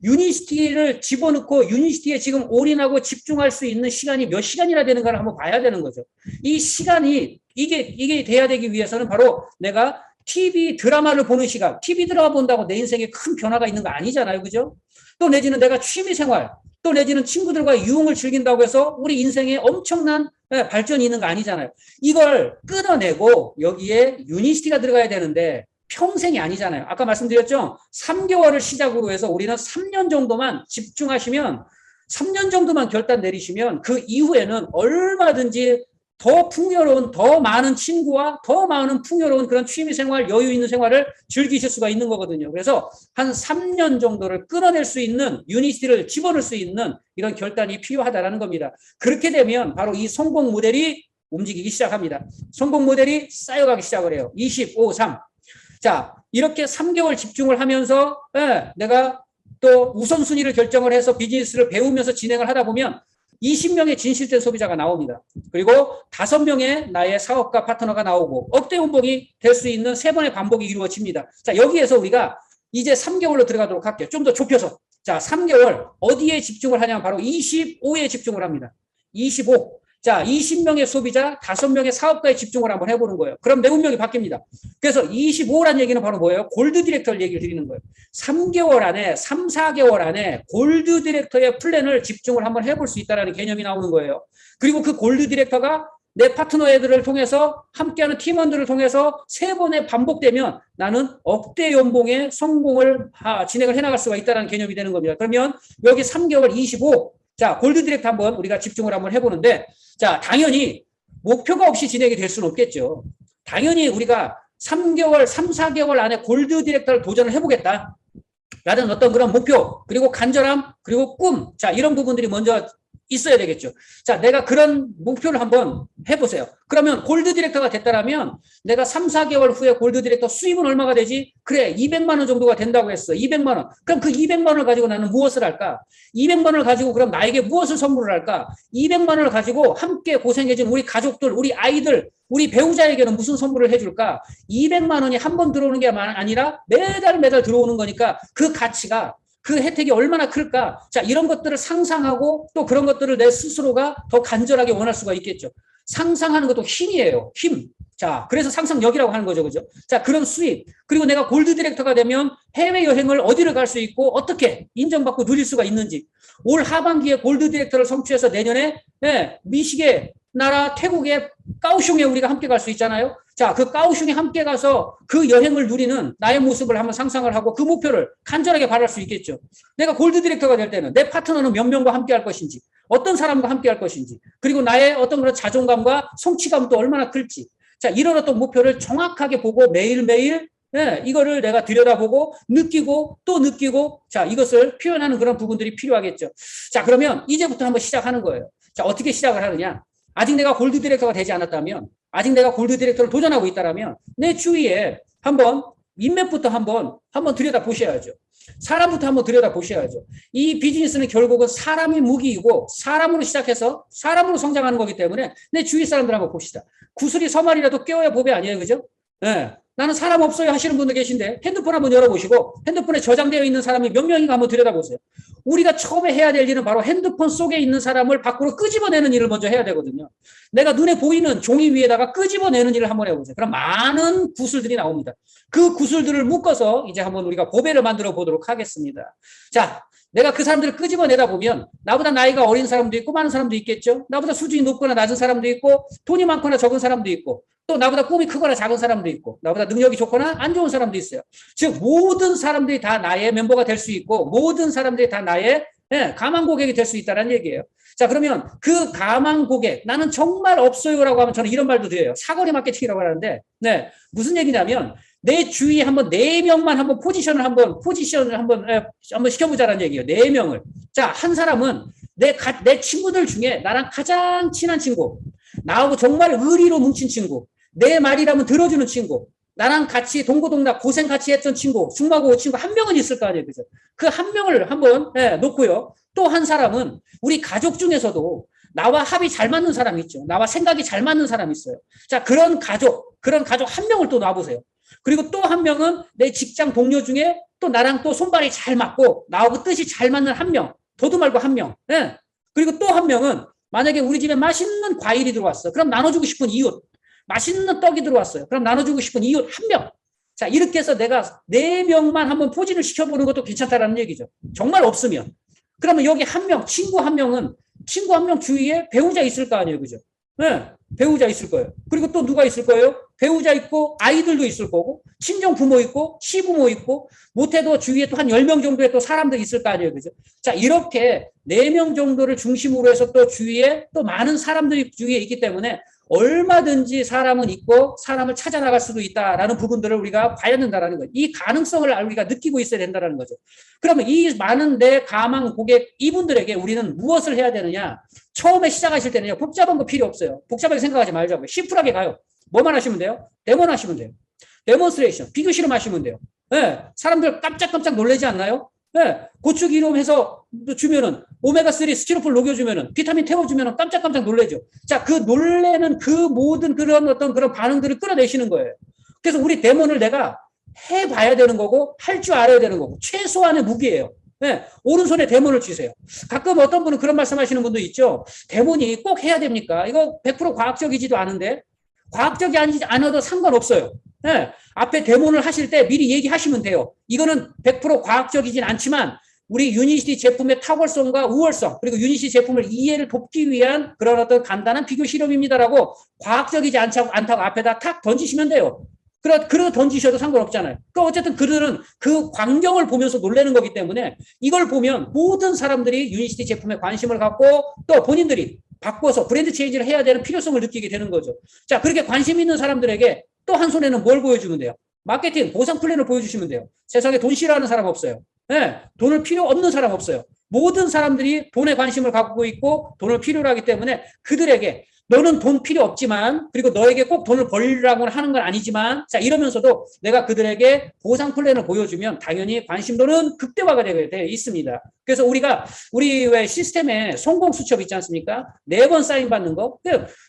유니시티를 집어넣고 유니시티에 지금 올인하고 집중할 수 있는 시간이 몇 시간이나 되는가를 한번 봐야 되는 거죠. 이 시간이 이게 돼야 되기 위해서는 바로 내가 TV 드라마를 보는 시간, TV 드라마 본다고 내 인생에 큰 변화가 있는 거 아니잖아요. 그죠? 또 내지는 내가 취미 생활, 또 내지는 친구들과 유흥을 즐긴다고 해서 우리 인생에 엄청난 발전이 있는 거 아니잖아요. 이걸 끊어내고 여기에 유니시티가 들어가야 되는데 평생이 아니잖아요. 아까 말씀드렸죠? 3개월을 시작으로 해서 우리는 3년 정도만 집중하시면 3년 정도만 결단 내리시면 그 이후에는 얼마든지 더 풍요로운, 더 많은 친구와 더 많은 풍요로운 그런 취미생활, 여유 있는 생활을 즐기실 수가 있는 거거든요. 그래서 한 3년 정도를 끊어낼 수 있는 유니티를 집어넣을 수 있는 이런 결단이 필요하다는 겁니다. 그렇게 되면 바로 이 성공 모델이 움직이기 시작합니다. 성공 모델이 쌓여가기 시작을 해요. 25, 3. 자, 이렇게 3개월 집중을 하면서 내가 또 우선순위를 결정을 해서 비즈니스를 배우면서 진행을 하다 보면 20명의 진실된 소비자가 나옵니다. 그리고 5명의 나의 사업가 파트너가 나오고 억대 연봉이 될 수 있는 3번의 반복이 이루어집니다. 자, 여기에서 우리가 이제 3개월로 들어가도록 할게요. 좀 더 좁혀서. 자, 3개월 어디에 집중을 하냐면 바로 25에 집중을 합니다. 25. 자, 20명의 소비자, 5명의 사업가에 집중을 한번 해보는 거예요. 그럼 내 운명이 바뀝니다. 그래서 25라는 얘기는 바로 뭐예요? 골드 디렉터를 얘기를 드리는 거예요. 3개월 안에, 3, 4개월 안에 골드 디렉터의 플랜을 집중을 한번 해볼 수 있다는 개념이 나오는 거예요. 그리고 그 골드 디렉터가 내 파트너 애들을 통해서 함께하는 팀원들을 통해서 3번에 반복되면 나는 억대 연봉의 성공을 진행을 해나갈 수가 있다는 개념이 되는 겁니다. 그러면 여기 3개월 25. 자, 골드 디렉터 한번 우리가 집중을 한번 해보는데, 자, 당연히 목표가 없이 진행이 될 수는 없겠죠. 당연히 우리가 3개월, 3, 4개월 안에 골드 디렉터를 도전을 해보겠다. 라는 어떤 그런 목표, 그리고 간절함, 그리고 꿈. 자, 이런 부분들이 먼저 있어야 되겠죠. 자, 내가 그런 목표를 한번 해보세요. 그러면 골드 디렉터가 됐다라면 내가 3, 4개월 후에 골드 디렉터 수입은 얼마가 되지? 그래, 200만 원 정도가 된다고 했어. 200만 원. 그럼 그 200만 원을 가지고 나는 무엇을 할까? 200만 원을 가지고 그럼 나에게 무엇을 선물을 할까? 200만 원을 가지고 함께 고생해준 우리 가족들, 우리 아이들, 우리 배우자에게는 무슨 선물을 해줄까? 200만 원이 한 번 들어오는 게 아니라 매달 들어오는 거니까 그 가치가, 그 혜택이 얼마나 클까? 자, 이런 것들을 상상하고 또 그런 것들을 내 스스로가 더 간절하게 원할 수가 있겠죠. 상상하는 것도 힘이에요. 힘. 자, 그래서 상상력이라고 하는 거죠. 그죠? 자, 그런 수입. 그리고 내가 골드 디렉터가 되면 해외여행을 어디를 갈 수 있고 어떻게 인정받고 누릴 수가 있는지. 올 하반기에 골드 디렉터를 성취해서 내년에 미식의 나라 태국의 까오슝에 우리가 함께 갈 수 있잖아요. 자, 그 까오슝에 함께 가서 그 여행을 누리는 나의 모습을 한번 상상을 하고 그 목표를 간절하게 바랄 수 있겠죠. 내가 골드 디렉터가 될 때는 내 파트너는 몇 명과 함께 할 것인지, 어떤 사람과 함께 할 것인지, 그리고 나의 어떤 그런 자존감과 성취감도 얼마나 클지. 자, 이런 어떤 목표를 정확하게 보고 매일매일 이거를 내가 들여다보고 느끼고 또 느끼고, 자, 이것을 표현하는 그런 부분들이 필요하겠죠. 자, 그러면 이제부터 한번 시작하는 거예요. 자, 어떻게 시작을 하느냐? 아직 내가 골드 디렉터가 되지 않았다면, 아직 내가 골드 디렉터를 도전하고 있다면 내 주위에 한번 인맥부터 한번 들여다 보셔야죠. 사람부터 한번 들여다 보셔야죠. 이 비즈니스는 결국은 사람이 무기이고 사람으로 시작해서 사람으로 성장하는 거기 때문에 내 주위 사람들 한번 봅시다. 구슬이 서말이라도 껴야 보배 아니에요, 그죠? 네. 나는 사람 없어요 하시는 분들 계신데 핸드폰 한번 열어보시고 핸드폰에 저장되어 있는 사람이 몇 명인가 한번 들여다보세요. 우리가 처음에 해야 될 일은 바로 핸드폰 속에 있는 사람을 밖으로 끄집어내는 일을 먼저 해야 되거든요. 내가 눈에 보이는 종이 위에다가 끄집어내는 일을 한번 해보세요. 그럼 많은 구슬들이 나옵니다. 그 구슬들을 묶어서 이제 한번 우리가 보배를 만들어 보도록 하겠습니다. 자, 내가 그 사람들을 끄집어내다 보면 나보다 나이가 어린 사람도 있고 많은 사람도 있겠죠. 나보다 수준이 높거나 낮은 사람도 있고 돈이 많거나 적은 사람도 있고 또 나보다 꿈이 크거나 작은 사람도 있고 나보다 능력이 좋거나 안 좋은 사람도 있어요. 즉 모든 사람들이 다 나의 멤버가 될 수 있고 모든 사람들이 다 나의 가망 고객이 될 수 있다는 얘기예요. 자, 그러면 그 가망 고객, 나는 정말 없어요라고 하면 저는 이런 말도 드려요. 사거리 마케팅이라고 하는데, 무슨 얘기냐면 내 주위에 한번 4명만 한번 포지션을 한번 시켜보자라는 얘기예요. 4명을. 자, 한 사람은 내 친구들 중에 나랑 가장 친한 친구, 나하고 정말 의리로 뭉친 친구, 내 말이라면 들어주는 친구, 나랑 같이 동고동락 고생 같이 했던 친구, 승마고 친구 한 명은 있을 거 아니에요. 그죠? 그 한 명을 한번 놓고요. 또 한 사람은 우리 가족 중에서도 나와 합이 잘 맞는 사람이 있죠. 나와 생각이 잘 맞는 사람이 있어요. 자, 그런 가족 한 명을 또 놔보세요. 그리고 또 한 명은 내 직장 동료 중에 또 나랑 또 손발이 잘 맞고 나하고 뜻이 잘 맞는 한 명, 더도 말고 한 명. 그리고 또 한 명은 만약에 우리 집에 맛있는 과일이 들어왔어. 그럼 나눠주고 싶은 이웃. 맛있는 떡이 들어왔어요. 그럼 나눠주고 싶은 이웃 한 명. 자, 이렇게 해서 내가 4명만 한번 포진을 시켜보는 것도 괜찮다라는 얘기죠. 정말 없으면. 그러면 여기 한 명, 친구 한 명은 친구 한 명 주위에 배우자 있을 거 아니에요. 그죠? 네, 배우자 있을 거예요. 그리고 또 누가 있을 거예요? 배우자 있고 아이들도 있을 거고 친정 부모 있고 시부모 있고 못해도 주위에 또 한 10명 정도의 또 사람들이 있을 거 아니에요. 그죠? 자, 이렇게 4명 정도를 중심으로 해서 또 주위에 또 많은 사람들이 주위에 있기 때문에 얼마든지 사람은 있고 사람을 찾아 나갈 수도 있다라는 부분들을 우리가 봐야 된다라는 거예요. 이 가능성을 우리가 느끼고 있어야 된다라는 거죠. 그러면 이 많은 내 가망 고객 이분들에게 우리는 무엇을 해야 되느냐? 처음에 시작하실 때는요. 복잡한 거 필요 없어요. 복잡하게 생각하지 말자고요. 심플하게 가요. 뭐만 하시면 돼요? 데몬 하시면 돼요. 데몬스트레이션, 비교 실험하시면 돼요. 네, 사람들 깜짝깜짝 놀라지 않나요? 네, 고추 기름 해서 주면은 오메가3 스티로폴 녹여주면은 비타민 태워주면은 깜짝깜짝 놀래죠. 자, 그 놀래는 그 모든 그런 어떤 그런 반응들을 끌어내시는 거예요. 그래서 우리 데몬을 내가 해봐야 되는 거고 할 줄 알아야 되는 거고 최소한의 무기예요. 네, 오른손에 데몬을 쥐세요. 가끔 어떤 분은 그런 말씀하시는 분도 있죠. 데몬이 꼭 해야 됩니까? 이거 100% 과학적이지도 않은데 과학적이 않아도 상관없어요. 네, 앞에 데몬을 하실 때 미리 얘기하시면 돼요. 이거는 100% 과학적이진 않지만 우리 유니시티 제품의 탁월성과 우월성 그리고 유니시티 제품을 이해를 돕기 위한 그런 어떤 간단한 비교 실험입니다라고 과학적이지 않다고 앞에다 탁 던지시면 돼요. 그러 던지셔도 상관없잖아요. 그 어쨌든 그들은 그 광경을 보면서 놀라는 거기 때문에 이걸 보면 모든 사람들이 유니시티 제품에 관심을 갖고 또 본인들이 바꿔서 브랜드 체인지를 해야 되는 필요성을 느끼게 되는 거죠. 자, 그렇게 관심 있는 사람들에게 또 한 손에는 뭘 보여주면 돼요? 마케팅, 보상 플랜을 보여주시면 돼요. 세상에 돈 싫어하는 사람 없어요. 네, 돈을 필요 없는 사람 없어요. 모든 사람들이 돈에 관심을 갖고 있고 돈을 필요로 하기 때문에 그들에게 너는 돈 필요 없지만 그리고 너에게 꼭 돈을 벌려고 하는 건 아니지만 자 이러면서도 내가 그들에게 보상 플랜을 보여주면 당연히 관심도는 극대화가 되어 있습니다. 그래서 우리 왜 시스템에 성공 수첩 있지 않습니까? 4번 사인 받는 거.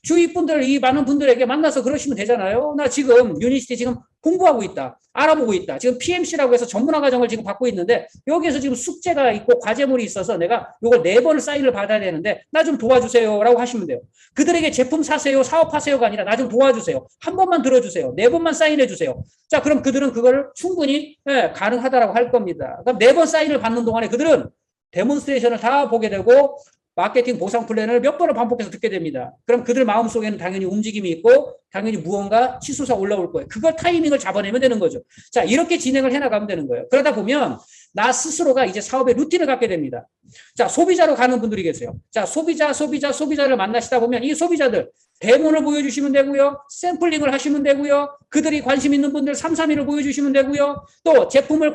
주위 분들 이 많은 분들에게 만나서 그러시면 되잖아요. 나 지금 유니시티 지금 공부하고 있다. 알아보고 있다. 지금 PMC라고 해서 전문화 과정을 지금 받고 있는데 여기에서 지금 숙제가 있고 과제물이 있어서 내가 이걸 4번을 사인을 받아야 되는데 나 좀 도와주세요 라고 하시면 돼요. 그들에게 제품 사세요 사업하세요가 아니라 나 좀 도와주세요. 한 번만 들어주세요. 4번만 사인해 주세요. 자 그럼 그들은 그걸 충분히 가능하다라고 할 겁니다. 그럼 4번 사인을 받는 동안에 그들은 데몬스트레이션을 다 보게 되고 마케팅 보상 플랜을 몇 번을 반복해서 듣게 됩니다. 그럼 그들 마음속에는 당연히 움직임이 있고 당연히 무언가 치솟아 올라올 거예요. 그걸 타이밍을 잡아내면 되는 거죠. 자, 이렇게 진행을 해나가면 되는 거예요. 그러다 보면 나 스스로가 이제 사업의 루틴을 갖게 됩니다. 자, 소비자로 가는 분들이 계세요. 자, 소비자를 만나시다 보면 이 소비자들 데모를 보여주시면 되고요. 샘플링을 하시면 되고요. 그들이 관심 있는 분들 331을 보여주시면 되고요. 또 제품을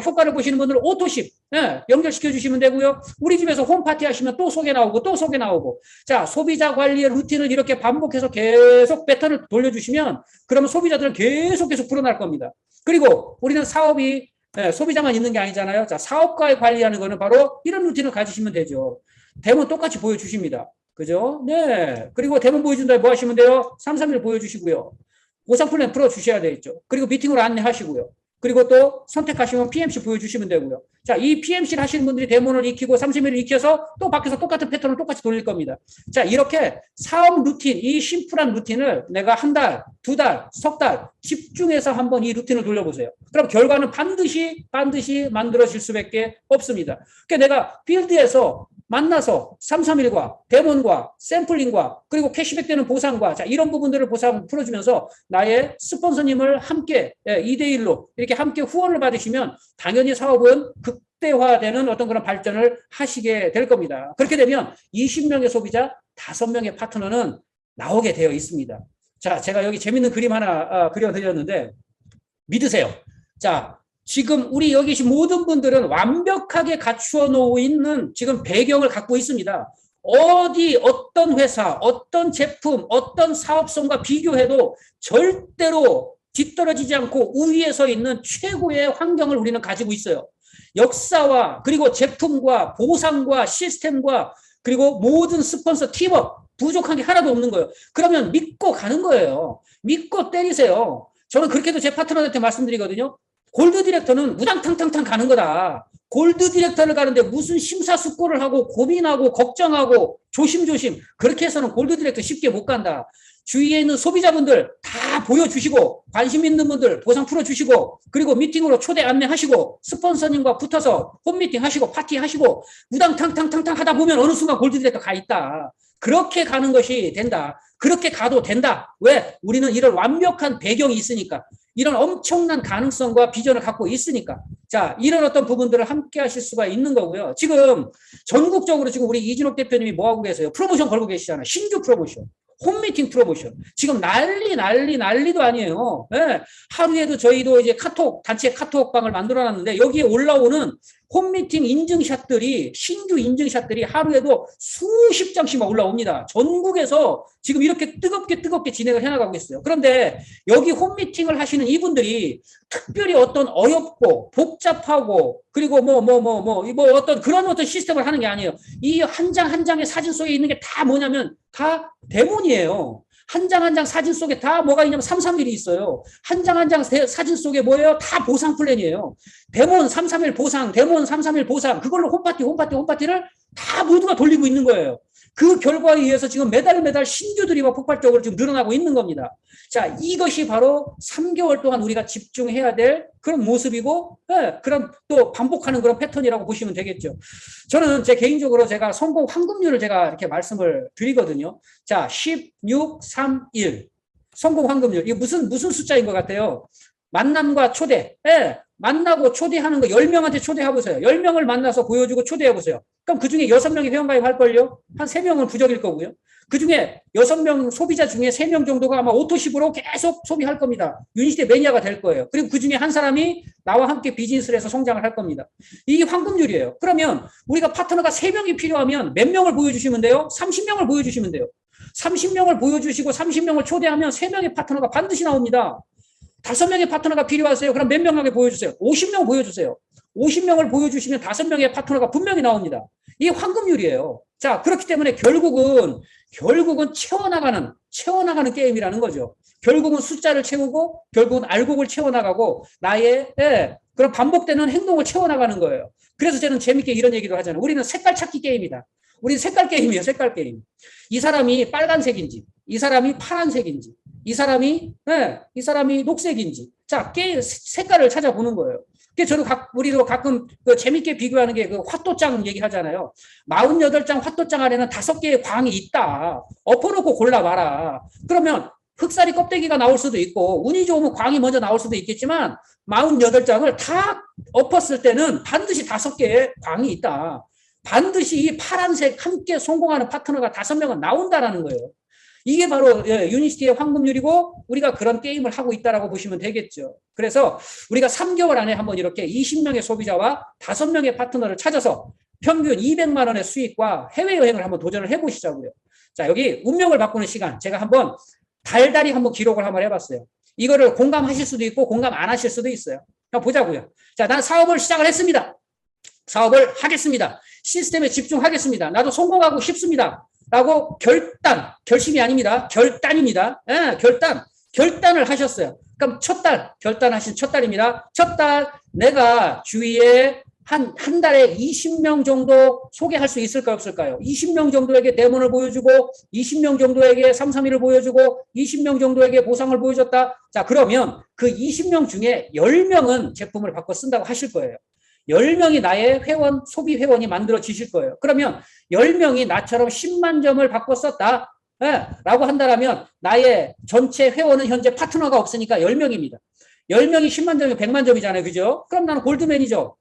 효과를 보시는 분들 오토십 연결시켜 주시면 되고요. 우리 집에서 홈파티 하시면 또 소개 나오고 또 소개 나오고. 자, 소비자 관리의 루틴을 이렇게 반복해서 계속 패턴을 돌려주시면 그러면 소비자들은 계속 불어날 겁니다. 그리고 우리는 사업이 소비자만 있는 게 아니잖아요. 자, 사업가에 관리하는 거는 바로 이런 루틴을 가지시면 되죠. 데모 똑같이 보여주십니다. 그죠? 네. 그리고 데모 보여준 다음에 뭐 하시면 돼요? 331 보여주시고요. 보상 플랜 풀어주셔야 되겠죠. 그리고 미팅으로 안내하시고요. 그리고 또 선택하시면 PMC 보여주시면 되고요. 자, 이 PMC를 하시는 분들이 데모를 익히고 30일을 익혀서 또 밖에서 똑같은 패턴을 똑같이 돌릴 겁니다. 자, 이렇게 사업 루틴, 이 심플한 루틴을 내가 한 달, 2달, 석 달 집중해서 한번 이 루틴을 돌려보세요. 그럼 결과는 반드시 만들어질 수밖에 없습니다. 그러니까 내가 필드에서 만나서 331과 데몬과 샘플링과 그리고 캐시백 되는 보상과 자 이런 부분들을 보상 풀어주면서 나의 스폰서님을 함께 2대1로 이렇게 함께 후원을 받으시면 당연히 사업은 극대화되는 어떤 그런 발전을 하시게 될 겁니다. 그렇게 되면 20명의 소비자 5명의 파트너는 나오게 되어 있습니다. 자, 제가 여기 재밌는 그림 하나 그려드렸는데 믿으세요. 자, 지금 우리 여기 계신 모든 분들은 완벽하게 갖추어 놓고 있는 지금 배경을 갖고 있습니다. 어떤 회사, 어떤 제품, 어떤 사업성과 비교해도 절대로 뒤떨어지지 않고 우위에 서 있는 최고의 환경을 우리는 가지고 있어요. 역사와 그리고 제품과 보상과 시스템과 그리고 모든 스폰서 팀워크 부족한 게 하나도 없는 거예요. 그러면 믿고 가는 거예요. 믿고 때리세요. 저는 그렇게도 제 파트너한테 말씀드리거든요. 골드 디렉터는 우당탕탕탕 가는 거다. 골드 디렉터를 가는데 무슨 심사숙고를 하고 고민하고 걱정하고 조심조심 그렇게 해서는 골드 디렉터 쉽게 못 간다. 주위에 있는 소비자분들 다 보여주시고 관심 있는 분들 보상 풀어주시고 그리고 미팅으로 초대 안내하시고 스폰서님과 붙어서 홈미팅 하시고 파티 하시고 우당탕탕탕탕 하다 보면 어느 순간 골드디렉터 가 있다. 그렇게 가는 것이 된다. 그렇게 가도 된다. 왜? 우리는 이런 완벽한 배경이 있으니까. 이런 엄청난 가능성과 비전을 갖고 있으니까. 자, 이런 어떤 부분들을 함께 하실 수가 있는 거고요. 지금 전국적으로 지금 우리 이진옥 대표님이 뭐 하고 계세요? 프로모션 걸고 계시잖아요. 신규 프로모션. 홈미팅 프로모션. 지금 난리도 아니에요. 네. 하루에도 저희도 이제 단체 카톡방을 만들어 놨는데 여기에 올라오는 홈미팅 인증샷들이, 신규 인증샷들이 하루에도 수십 장씩 막 올라옵니다. 전국에서 지금 이렇게 뜨겁게 진행을 해나가고 있어요. 그런데 여기 홈미팅을 하시는 이분들이 특별히 어떤 어렵고 복잡하고 그리고 어떤 그런 어떤 시스템을 하는 게 아니에요. 이 한 장 한 장의 사진 속에 있는 게 다 뭐냐면 다 대본이에요. 한 장 한 장 사진 속에 다 뭐가 있냐면 331이 있어요. 한 장 한 장 사진 속에 뭐예요? 다 보상 플랜이에요. 데몬 331 보상, 데몬 331 보상, 그걸로 홈파티를 다 모두가 돌리고 있는 거예요. 그 결과에 의해서 지금 매달 신규들이 막 폭발적으로 지금 늘어나고 있는 겁니다. 자, 이것이 바로 3개월 동안 우리가 집중해야 될 그런 모습이고, 그런 또 반복하는 그런 패턴이라고 보시면 되겠죠. 저는 제 개인적으로 제가 성공 황금률을 제가 이렇게 말씀을 드리거든요. 자, 16, 3, 1. 성공 황금률. 이게 무슨 숫자인 것 같아요? 만남과 초대. 만나고 초대하는 거 10명한테 초대해보세요. 10명을 만나서 보여주고 초대해보세요. 그럼 그 중에 6명이 회원가입할걸요? 한 3명은 부적일 거고요. 그 중에 6명 소비자 중에 3명 정도가 아마 오토십으로 계속 소비할 겁니다. 유니시대 매니아가 될 거예요. 그리고 그 중에 한 사람이 나와 함께 비즈니스를 해서 성장을 할 겁니다. 이게 황금률이에요. 그러면 우리가 파트너가 3명이 필요하면 몇 명을 보여주시면 돼요? 30명을 보여주시면 돼요. 30명을 보여주시고 30명을 초대하면 3명의 파트너가 반드시 나옵니다. 5명의 파트너가 필요하세요? 그럼 몇 명에게 보여주세요? 50명 보여주세요. 50명을 보여주시면 5명의 파트너가 분명히 나옵니다. 이게 황금률이에요. 자, 그렇기 때문에 결국은 채워나가는 게임이라는 거죠. 결국은 숫자를 채우고, 결국은 알곡을 채워나가고, 나의, 그런 반복되는 행동을 채워나가는 거예요. 그래서 저는 재밌게 이런 얘기도 하잖아요. 우리는 색깔 찾기 게임이다. 우리는 색깔 게임이에요, 색깔 게임. 이 사람이 빨간색인지, 이 사람이 파란색인지, 이 사람이 녹색인지. 자, 색깔을 찾아보는 거예요. 저는 우리도 가끔 재밌게 비교하는 게 그 화또장 얘기 하잖아요. 48장 화또장 안에는 5개의 광이 있다. 엎어놓고 골라봐라. 그러면 흑살이 껍데기가 나올 수도 있고, 운이 좋으면 광이 먼저 나올 수도 있겠지만, 48장을 다 엎었을 때는 반드시 5개의 광이 있다. 반드시 이 파란색 함께 성공하는 파트너가 5명은 나온다라는 거예요. 이게 바로 유니시티의 황금률이고 우리가 그런 게임을 하고 있다라고 보시면 되겠죠. 그래서 우리가 3개월 안에 한번 이렇게 20명의 소비자와 5명의 파트너를 찾아서 평균 200만 원의 수익과 해외여행을 한번 도전을 해보시자고요. 자, 여기 운명을 바꾸는 시간 제가 한번 달달이 한번 기록을 한번 해봤어요. 이거를 공감하실 수도 있고 공감 안 하실 수도 있어요. 한번 보자고요. 자, 나는 사업을 시작을 했습니다. 사업을 하겠습니다. 시스템에 집중하겠습니다. 나도 성공하고 싶습니다. 라고 결심이 아닙니다. 결단입니다. 결단을 하셨어요. 그럼 결단하신 첫 달입니다. 첫 달 내가 주위에 한 달에 20명 정도 소개할 수 있을까요, 없을까요? 20명 정도에게 데모를 보여주고 20명 정도에게 331을 보여주고 20명 정도에게 보상을 보여줬다. 자, 그러면 그 20명 중에 10명은 제품을 바꿔 쓴다고 하실 거예요. 10명이 나의 회원, 소비 회원이 만들어지실 거예요. 그러면 10명이 나처럼 10만 점을 바꿔 썼다. 라고 한다면 나의 전체 회원은 현재 파트너가 없으니까 10명입니다. 10명이 10만 점이면 100만 점이잖아요. 그죠? 그럼 나는 골드맨이죠.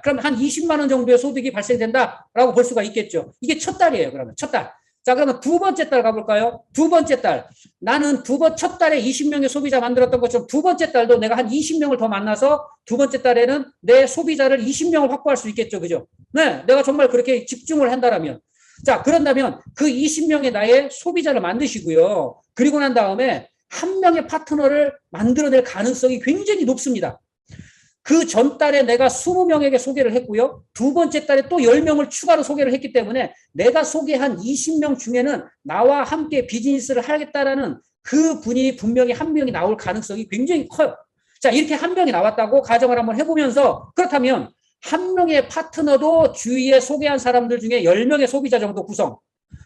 그럼 한 20만 원 정도의 소득이 발생된다라고 볼 수가 있겠죠. 이게 첫 달이에요. 그러면 첫 달. 자, 그러면 두 번째 달 가볼까요? 두 번째 달. 나는 첫 달에 20명의 소비자 만들었던 것처럼 두 번째 달도 내가 한 20명을 더 만나서 두 번째 달에는 내 소비자를 20명을 확보할 수 있겠죠. 그죠? 네. 내가 정말 그렇게 집중을 한다면. 자, 그런다면 그 20명의 나의 소비자를 만드시고요. 그리고 난 다음에 한 명의 파트너를 만들어낼 가능성이 굉장히 높습니다. 그 전 달에 내가 20명에게 소개를 했고요. 두 번째 달에 또 10명을 추가로 소개를 했기 때문에 내가 소개한 20명 중에는 나와 함께 비즈니스를 하겠다라는 그 분이 분명히 한 명이 나올 가능성이 굉장히 커요. 자, 이렇게 한 명이 나왔다고 가정을 한번 해보면서 그렇다면 한 명의 파트너도 주위에 소개한 사람들 중에 10명의 소비자 정도 구성.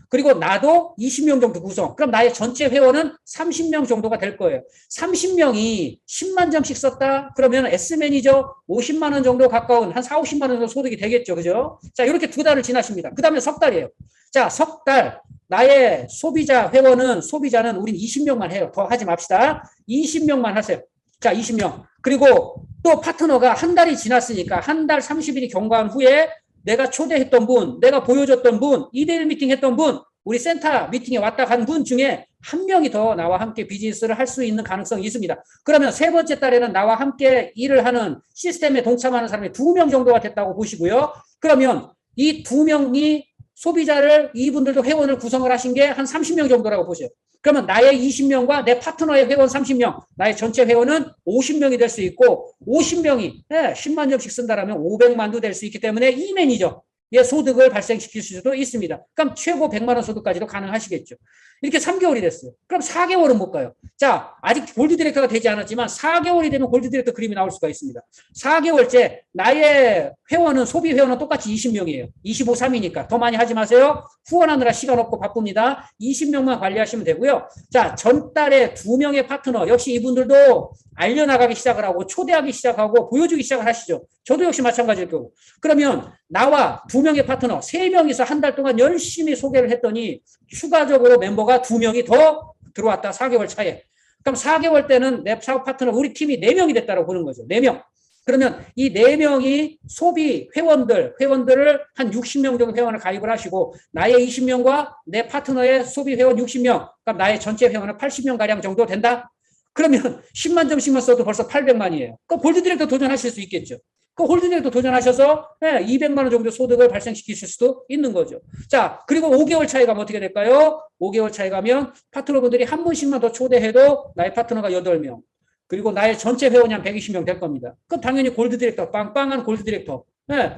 그리고 나도 20명 정도 구성. 그럼 나의 전체 회원은 30명 정도가 될 거예요. 30명이 10만 점씩 썼다? 그러면 S매니저 50만 원 정도 가까운 한 4, 50만 원 정도 소득이 되겠죠. 그죠? 자, 이렇게 2달을 지나십니다. 그 다음에 석 달이에요. 자, 석 달. 나의 소비자는 우린 20명만 해요. 더 하지 맙시다. 20명만 하세요. 자, 20명. 그리고 또 파트너가 한 달이 지났으니까 한 달 30일이 경과한 후에 내가 초대했던 분, 내가 보여줬던 분, 2대1 미팅 했던 분, 우리 센터 미팅에 왔다 간 분 중에 한 명이 더 나와 함께 비즈니스를 할 수 있는 가능성이 있습니다. 그러면 세 번째 달에는 나와 함께 일을 하는 시스템에 동참하는 사람이 2명 정도가 됐다고 보시고요. 그러면 이 2명이 소비자를 이분들도 회원을 구성을 하신 게 한 30명 정도라고 보세요. 그러면 나의 20명과 내 파트너의 회원 30명, 나의 전체 회원은 50명이 될 수 있고 50명이 10만 점씩 쓴다라면 500만도 될 수 있기 때문에 이 매니저의 소득을 발생시킬 수도 있습니다. 그럼 최고 100만 원 소득까지도 가능하시겠죠. 이렇게 3개월이 됐어요. 그럼 4개월은 못 가요. 자, 아직 골드 디렉터가 되지 않았지만 4개월이 되면 골드 디렉터 그림이 나올 수가 있습니다. 4개월째 나의 회원은 소비 회원은 똑같이 20명이에요. 25, 3이니까 더 많이 하지 마세요. 후원하느라 시간 없고 바쁩니다. 20명만 관리하시면 되고요. 자, 전달에 2명의 파트너 역시 이분들도 알려나가기 시작을 하고 초대하기 시작하고 보여주기 시작을 하시죠. 저도 역시 마찬가지일 거고. 그러면 나와 2명의 파트너 3명이서 한 달 동안 열심히 소개를 했더니 추가적으로 멤버가 2명이 더 들어왔다. 4개월 차에. 그럼 4개월 때는 내 사업 파트너 우리 팀이 4명이 됐다고 보는 거죠. 4명. 그러면 이 4명이 소비 회원들을 한 60명 정도 회원을 가입을 하시고 나의 20명과 내 파트너의 소비 회원 60명, 그럼 나의 전체 회원은 80명 가량 정도 된다. 그러면 10만 점씩만 써도 벌써 800만이에요. 그 골드 디렉터 도전하실 수 있겠죠. 그 골드 디렉터 도전하셔서 200만 원 정도 소득을 발생시키실 수도 있는 거죠. 자, 그리고 5개월 차이 가면 어떻게 될까요? 5개월 차이 가면 파트너분들이 한 분씩만 더 초대해도 나의 파트너가 8명. 그리고 나의 전체 회원이 한 120명 될 겁니다. 그럼 당연히 골드 디렉터, 빵빵한 골드 디렉터,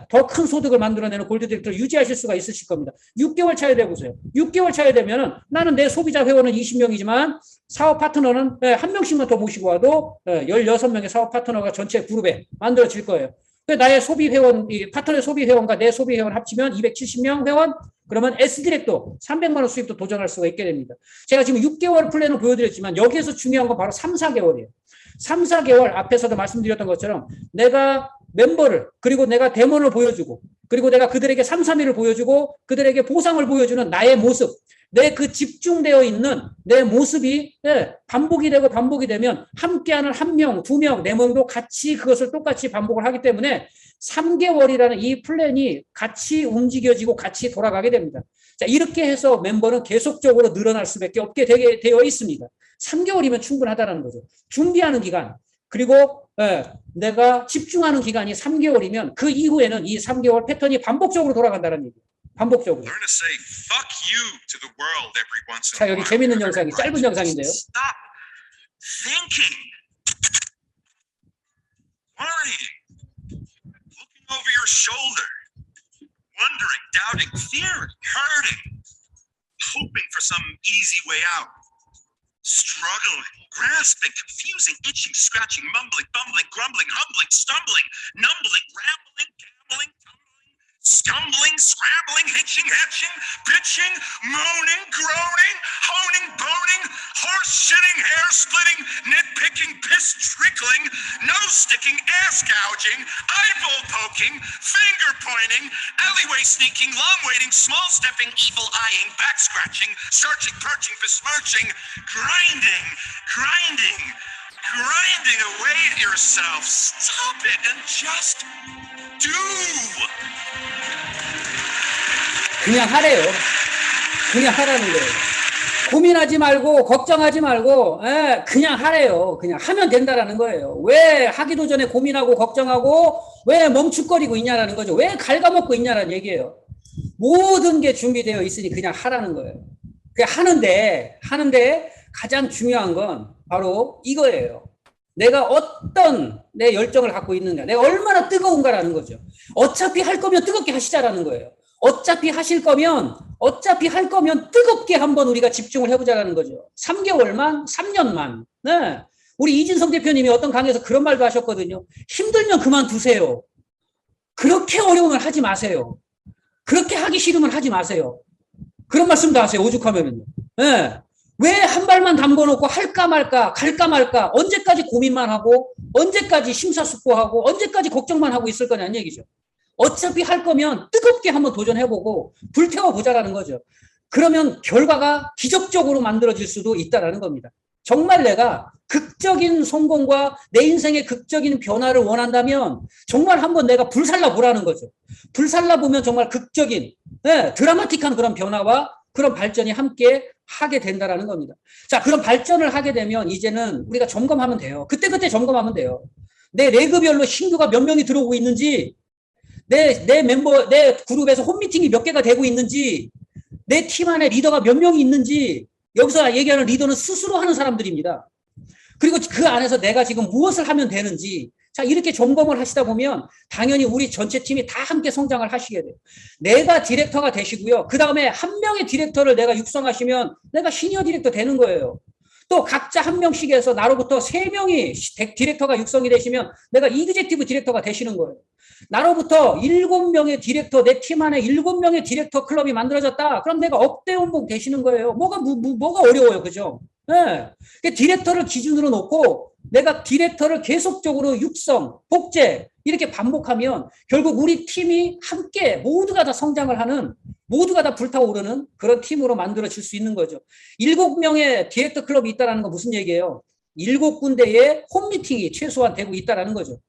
더 큰 소득을 만들어내는 골드 디렉터를 유지하실 수가 있으실 겁니다. 6개월 차에 되보세요. 6개월 차에 되면은 나는 내 소비자 회원은 20명이지만 사업 파트너는 한 명씩만 더 모시고 와도 16명의 사업 파트너가 전체 그룹에 만들어질 거예요. 나의 소비 회원, 파트너의 소비 회원과 내 소비 회원 합치면 270명 회원, 그러면 S 디렉터 300만 원 수입도 도전할 수가 있게 됩니다. 제가 지금 6개월 플랜을 보여드렸지만 여기에서 중요한 건 바로 3, 4개월이에요. 3, 4개월 앞에서도 말씀드렸던 것처럼 내가 멤버를 그리고 내가 데모를 보여주고 그리고 내가 그들에게 3, 3일을 보여주고 그들에게 보상을 보여주는 나의 모습, 내 그 집중되어 있는 내 모습이 반복이 되면 함께하는 1명, 2명, 4명도 같이 그것을 똑같이 반복을 하기 때문에 3개월이라는 이 플랜이 같이 움직여지고 같이 돌아가게 됩니다. 자, 이렇게 해서 멤버는 계속적으로 늘어날 수밖에 없게 되어 있습니다. 3개월이면 충분하다는 거죠. 준비하는 기간, 그리고 내가 집중하는 기간이 3개월이면 그 이후에는 이 3개월 패턴이 반복적으로 돌아간다는 얘기예요. 반복적으로. Learn to say fuck you to the world every once in 자, a 여기 while. 재밌는 영상이 짧은 영상인데요. Stop thinking, worrying, looking over your shoulder, wondering, doubting, fearing, hurting, hoping for some easy way out, struggling, grasping, confusing, itching, scratching, mumbling, bumbling, grumbling, humbling, stumbling, numbling, rambling, gambling, stumbling, scrambling, hitching, hatching, bitching, moaning, groaning, honing, boning, horse-shitting, hair-splitting, nitpicking, piss-trickling, nose-sticking, ass-gouging, eyeball-poking, finger-pointing, alleyway-sneaking, long-waiting, small-stepping, evil-eyeing, back-scratching, searching, perching, besmirching, grinding away at yourself. Stop it and just do. 그냥 하래요. 그냥 하라는 거예요. 고민하지 말고 걱정하지 말고 그냥 하래요. 그냥 하면 된다라는 거예요. 왜 하기도 전에 고민하고 걱정하고 왜 멈칫거리고 있냐라는 거죠. 왜 갉아먹고 있냐라는 얘기예요. 모든 게 준비되어 있으니 그냥 하라는 거예요. 그냥 하는데 가장 중요한 건 바로 이거예요. 내가 어떤 내 열정을 갖고 있는가, 내가 얼마나 뜨거운가라는 거죠. 어차피 할 거면 뜨겁게 하시자라는 거예요. 어차피 할 거면 뜨겁게 한번 우리가 집중을 해보자라는 거죠. 3개월만, 3년만. 네. 우리 이진성 대표님이 어떤 강의에서 그런 말도 하셨거든요. 힘들면 그만두세요. 그렇게 어려우면 하지 마세요. 그렇게 하기 싫으면 하지 마세요. 그런 말씀도 하세요. 오죽하면은요. 예. 왜 한 발만 담궈놓고 할까 말까, 갈까 말까, 언제까지 고민만 하고, 언제까지 심사숙고하고, 언제까지 걱정만 하고 있을 거냐는 얘기죠. 어차피 할 거면 뜨겁게 한번 도전해보고, 불태워보자라는 거죠. 그러면 결과가 기적적으로 만들어질 수도 있다라는 겁니다. 정말 내가 극적인 성공과 내 인생의 극적인 변화를 원한다면 정말 한번 내가 불살라 보라는 거죠. 불살라 보면 정말 극적인, 드라마틱한 그런 변화와 그런 발전이 함께 하게 된다라는 겁니다. 자, 그런 발전을 하게 되면 이제는 우리가 점검하면 돼요. 그때그때 점검하면 돼요. 내 레그별로 신규가 몇 명이 들어오고 있는지, 내 멤버, 내 그룹에서 홈미팅이 몇 개가 되고 있는지, 내 팀 안에 리더가 몇 명이 있는지, 여기서 얘기하는 리더는 스스로 하는 사람들입니다. 그리고 그 안에서 내가 지금 무엇을 하면 되는지, 자, 이렇게 점검을 하시다 보면 당연히 우리 전체 팀이 다 함께 성장을 하시게 돼요. 내가 디렉터가 되시고요. 그 다음에 한 명의 디렉터를 내가 육성하시면 내가 시니어 디렉터 되는 거예요. 또 각자 한 명씩 해서 나로부터 3명이 디렉터가 육성이 되시면 내가 이그제티브 디렉터가 되시는 거예요. 나로부터 7명의 디렉터, 내 팀 안에 7명의 디렉터 클럽이 만들어졌다. 그럼 내가 억대운봉 되시는 거예요. 뭐가 어려워요. 그죠? 네. 디렉터를 기준으로 놓고 내가 디렉터를 계속적으로 육성, 복제 이렇게 반복하면 결국 우리 팀이 함께 모두가 다 성장을 하는, 모두가 다 불타오르는 그런 팀으로 만들어질 수 있는 거죠. 7명의 디렉터 클럽이 있다는 건 무슨 얘기예요? 7군데의 홈미팅이 최소한 되고 있다는 거죠.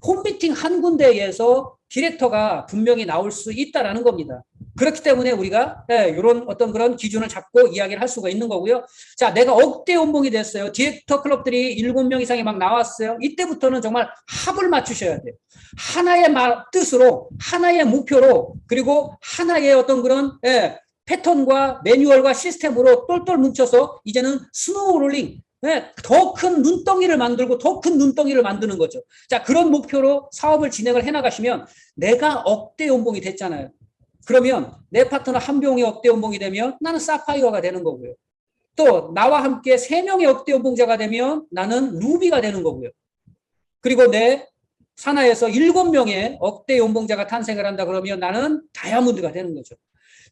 홈미팅 한 군데에서 디렉터가 분명히 나올 수 있다는 겁니다. 그렇기 때문에 우리가 이런 어떤 그런 기준을 잡고 이야기를 할 수가 있는 거고요. 자, 내가 억대 연봉이 됐어요. 디렉터 클럽들이 7명 이상이 막 나왔어요. 이때부터는 정말 합을 맞추셔야 돼요. 하나의 뜻으로, 하나의 목표로, 그리고 하나의 어떤 그런 패턴과 매뉴얼과 시스템으로 똘똘 뭉쳐서 이제는 스노우롤링, 더 큰 눈덩이를 만들고 더 큰 눈덩이를 만드는 거죠. 자, 그런 목표로 사업을 진행을 해나가시면 내가 억대 연봉이 됐잖아요. 그러면 내 파트너 한 명이 억대 연봉이 되면 나는 사파이어가 되는 거고요. 또 나와 함께 3명의 억대 연봉자가 되면 나는 루비가 되는 거고요. 그리고 내 산하에서 7명의 억대 연봉자가 탄생을 한다 그러면 나는 다이아몬드가 되는 거죠.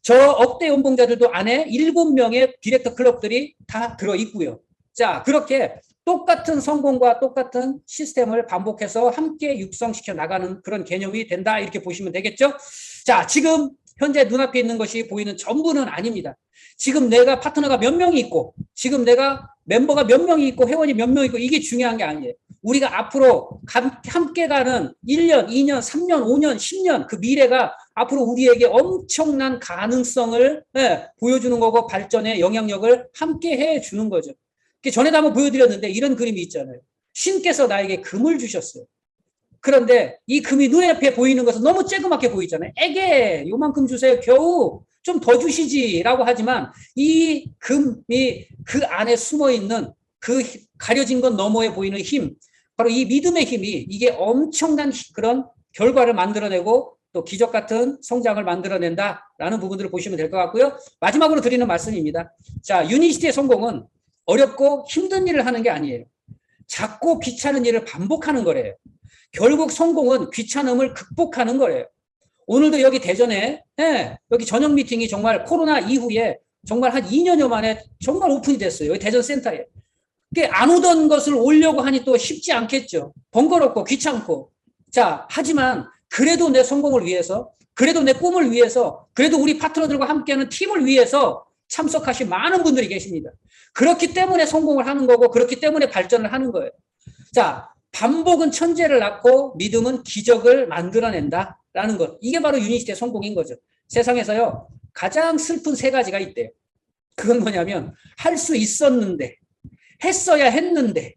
저 억대 연봉자들도 안에 7명의 디렉터 클럽들이 다 들어있고요. 자, 그렇게 똑같은 성공과 똑같은 시스템을 반복해서 함께 육성시켜 나가는 그런 개념이 된다, 이렇게 보시면 되겠죠. 자, 지금 현재 눈앞에 있는 것이 보이는 전부는 아닙니다. 지금 내가 파트너가 몇 명이 있고, 지금 내가 멤버가 몇 명이 있고, 회원이 몇 명이 있고, 이게 중요한 게 아니에요. 우리가 앞으로 함께 가는 1년, 2년, 3년, 5년, 10년 그 미래가 앞으로 우리에게 엄청난 가능성을 보여주는 거고, 발전의 영향력을 함께 해주는 거죠. 전에도 한번 보여드렸는데 이런 그림이 있잖아요. 신께서 나에게 금을 주셨어요. 그런데 이 금이 눈앞에 보이는 것은 너무 쬐그맣게 보이잖아요. 에게 요만큼 주세요. 겨우 좀 더 주시지 라고 하지만 이 금이 그 안에 숨어있는 그 가려진 것 너머에 보이는 힘, 바로 이 믿음의 힘이 이게 엄청난 그런 결과를 만들어내고 또 기적 같은 성장을 만들어낸다라는 부분들을 보시면 될 것 같고요. 마지막으로 드리는 말씀입니다. 자, 유니시티의 성공은 어렵고 힘든 일을 하는 게 아니에요. 작고 귀찮은 일을 반복하는 거래요. 결국 성공은 귀찮음을 극복하는 거예요. 오늘도 여기 대전에 여기 저녁 미팅이 정말 코로나 이후에 정말 한 2년여 만에 정말 오픈이 됐어요. 여기 대전 센터에. 안 오던 것을 오려고 하니 또 쉽지 않겠죠. 번거롭고 귀찮고. 자, 하지만 그래도 내 성공을 위해서, 그래도 내 꿈을 위해서, 그래도 우리 파트너들과 함께하는 팀을 위해서 참석하신 많은 분들이 계십니다. 그렇기 때문에 성공을 하는 거고, 그렇기 때문에 발전을 하는 거예요. 자, 반복은 천재를 낳고 믿음은 기적을 만들어낸다라는 것. 이게 바로 유니시티의 성공인 거죠. 세상에서요, 가장 슬픈 3가지가 있대요. 그건 뭐냐면 할 수 있었는데, 했어야 했는데,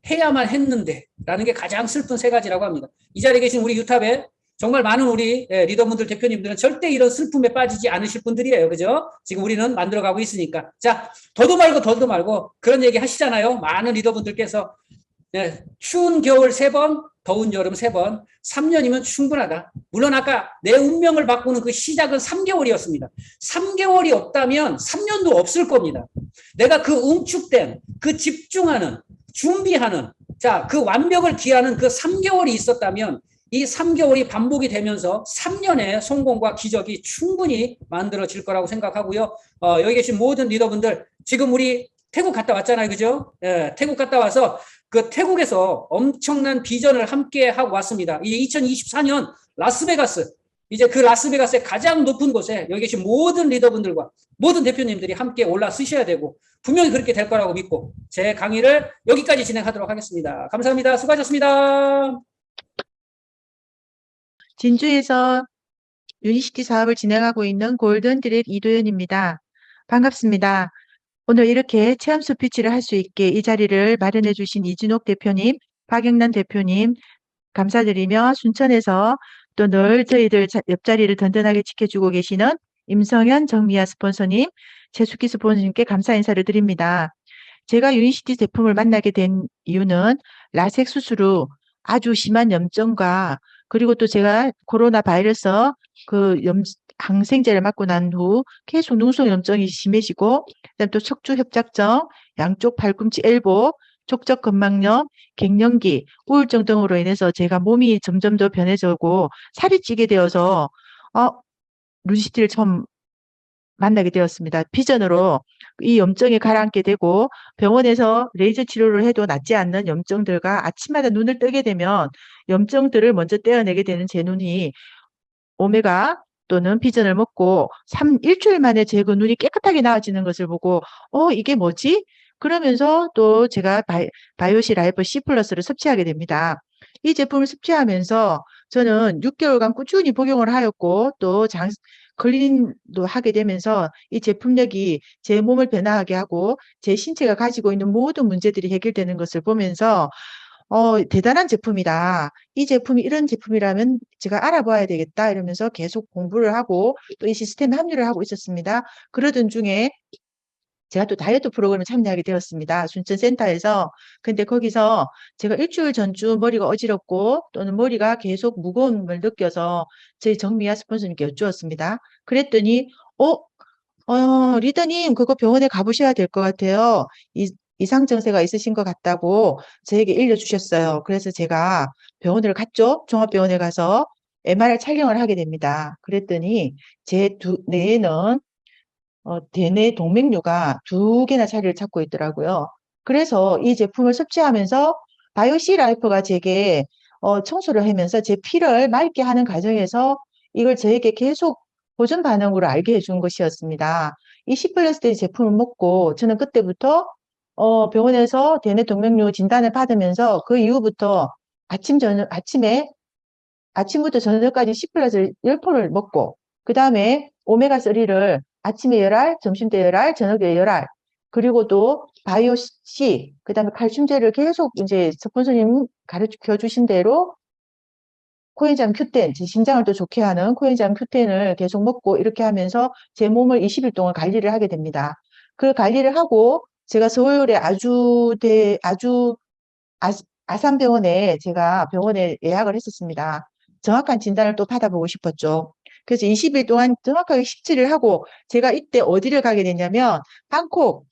해야만 했는데 라는 게 가장 슬픈 3가지라고 합니다. 이 자리에 계신 우리 유탑에 정말 많은 우리 리더분들, 대표님들은 절대 이런 슬픔에 빠지지 않으실 분들이에요. 그죠? 지금 우리는 만들어가고 있으니까. 자, 더도 말고 그런 얘기 하시잖아요. 많은 리더분들께서 추운 겨울 3번, 더운 여름 3번, 3년이면 충분하다. 물론 아까 내 운명을 바꾸는 그 시작은 3개월이었습니다. 3개월이 없다면 3년도 없을 겁니다. 내가 그 응축된, 그 집중하는, 준비하는, 자, 그 완벽을 기하는 그 3개월이 있었다면 이 3개월이 반복이 되면서 3년의 성공과 기적이 충분히 만들어질 거라고 생각하고요. 여기 계신 모든 리더분들, 지금 우리 태국 갔다 왔잖아요. 그죠? 예, 태국 갔다 와서 그 태국에서 엄청난 비전을 함께 하고 왔습니다. 이제 2024년 라스베가스, 이제 그 라스베가스의 가장 높은 곳에 여기 계신 모든 리더분들과 모든 대표님들이 함께 올라 쓰셔야 되고, 분명히 그렇게 될 거라고 믿고 제 강의를 여기까지 진행하도록 하겠습니다. 감사합니다. 수고하셨습니다. 진주에서 유니시티 사업을 진행하고 있는 골든드랙 이도현입니다. 반갑습니다. 오늘 이렇게 체험 스피치를 할 수 있게 이 자리를 마련해 주신 이진옥 대표님, 박영란 대표님 감사드리며, 순천에서 또 늘 저희들 옆자리를 든든하게 지켜주고 계시는 임성현, 정미아 스폰서님, 최숙희 스폰서님께 감사 인사를 드립니다. 제가 유니시티 제품을 만나게 된 이유는 라섹 수술 후 아주 심한 염증과, 그리고 또 제가 코로나 바이러스 항생제를 맞고 난 후 계속 눈속 염증이 심해지고, 그다음 또 척추 협착증, 양쪽 팔꿈치 엘보, 촉적 근막염, 갱년기, 우울증 등으로 인해서 제가 몸이 점점 더 변해지고 살이 찌게 되어서 루시티를 처음 만나게 되었습니다. 비전으로 이 염증이 가라앉게 되고, 병원에서 레이저 치료를 해도 낫지 않는 염증들과 아침마다 눈을 뜨게 되면 염증들을 먼저 떼어내게 되는 제 눈이 오메가 또는 비전을 먹고 일주일 만에 제 그 눈이 깨끗하게 나아지는 것을 보고 이게 뭐지? 그러면서 또 제가 바이오시 라이프 C 플러스를 섭취하게 됩니다. 이 제품을 섭취하면서 저는 6개월간 꾸준히 복용을 하였고, 또 클리닝도 하게 되면서 이 제품력이 제 몸을 변화하게 하고 제 신체가 가지고 있는 모든 문제들이 해결되는 것을 보면서 대단한 제품이다. 이 제품이 이런 제품이라면 제가 알아봐야 되겠다 이러면서 계속 공부를 하고 또 이 시스템에 합류를 하고 있었습니다. 그러던 중에 제가 또 다이어트 프로그램에 참여하게 되었습니다. 순천센터에서. 근데 거기서 제가 일주일 전주 머리가 어지럽고 또는 머리가 계속 무거움을 느껴서 저희 정미아 스폰서님께 여쭈었습니다. 그랬더니 리더님 그거 병원에 가보셔야 될 것 같아요. 이상 증세가 있으신 것 같다고 저에게 일러주셨어요. 그래서 제가 병원을 갔죠. 종합병원에 가서 MRI 촬영을 하게 됩니다. 그랬더니 제 뇌에는 대뇌 동맥류가 2개나 자리를 찾고 있더라고요. 그래서 이 제품을 섭취하면서 바이오시 라이프가 제게 청소를 하면서 제 피를 맑게 하는 과정에서 이걸 저에게 계속 보존 반응으로 알게 해준 것이었습니다. 이 C+D 제품을 먹고 저는 그때부터 병원에서 대뇌 동맥류 진단을 받으면서 그 이후부터 아침부터 저녁까지 C+를 10포를 먹고, 그 다음에 오메가3를 아침에 10알, 점심때 10알, 저녁에 10알, 그리고 또 바이오C, 그 다음에 칼슘제를 계속 이제 스폰서님 가르쳐 주신 대로 코엔자임 Q10, 제 심장을 또 좋게 하는 코엔자임 Q10을 계속 먹고, 이렇게 하면서 제 몸을 20일 동안 관리를 하게 됩니다. 그 관리를 하고 제가 서울에 아산병원에 제가 병원에 예약을 했었습니다. 정확한 진단을 또 받아보고 싶었죠. 그래서 20일 동안 정확하게 식지를 하고 제가 이때 어디를 가게 되냐면 방콕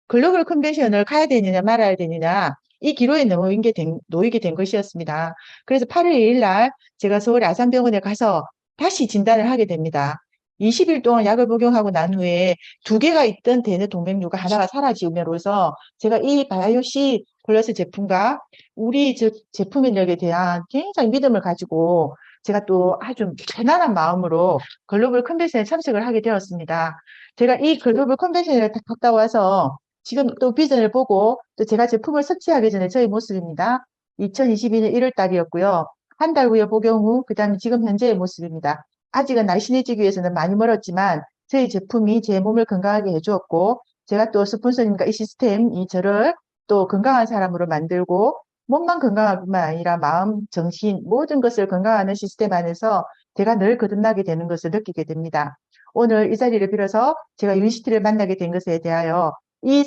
글로벌 컨벤션을 가야 되느냐 말아야 되느냐, 이 기로에 놓이게 된 것이었습니다. 그래서 8월 2일 날 제가 서울 아산병원에 가서 다시 진단을 하게 됩니다. 20일 동안 약을 복용하고 난 후에 2개가 있던 대뇌 동맥류가 하나가 사라짐으로써 제가 이 바이오시 플러스 제품과 우리 제품력에 대한 굉장히 믿음을 가지고 제가 또 아주 편안한 마음으로 글로벌 컨벤션에 참석을 하게 되었습니다. 제가 이 글로벌 컨벤션에 갔다 와서 지금 또 비전을 보고 또 제가 제품을 섭취하기 전에 저희 모습입니다. 2022년 1월 달이었고요. 한 달 후에 복용 후, 그 다음에 지금 현재의 모습입니다. 아직은 날씬해지기 위해서는 많이 멀었지만 저희 제품이 제 몸을 건강하게 해주었고, 제가 또 스폰서님과 이 시스템이 저를 또 건강한 사람으로 만들고, 몸만 건강할 뿐만 아니라 마음, 정신, 모든 것을 건강하는 시스템 안에서 제가 늘 거듭나게 되는 것을 느끼게 됩니다. 오늘 이 자리를 빌어서 제가 유니시티를 만나게 된 것에 대하여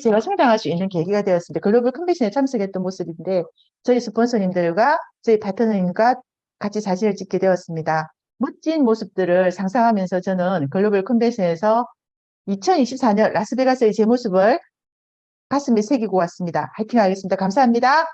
제가 성장할 수 있는 계기가 되었습니다. 글로벌 컨벤션에 참석했던 모습인데 저희 스폰서님들과 저희 파트너님과 같이 사진을 찍게 되었습니다. 멋진 모습들을 상상하면서 저는 글로벌 컨벤션에서 2024년 라스베가스의 제 모습을 가슴에 새기고 왔습니다. 화이팅 하겠습니다. 감사합니다.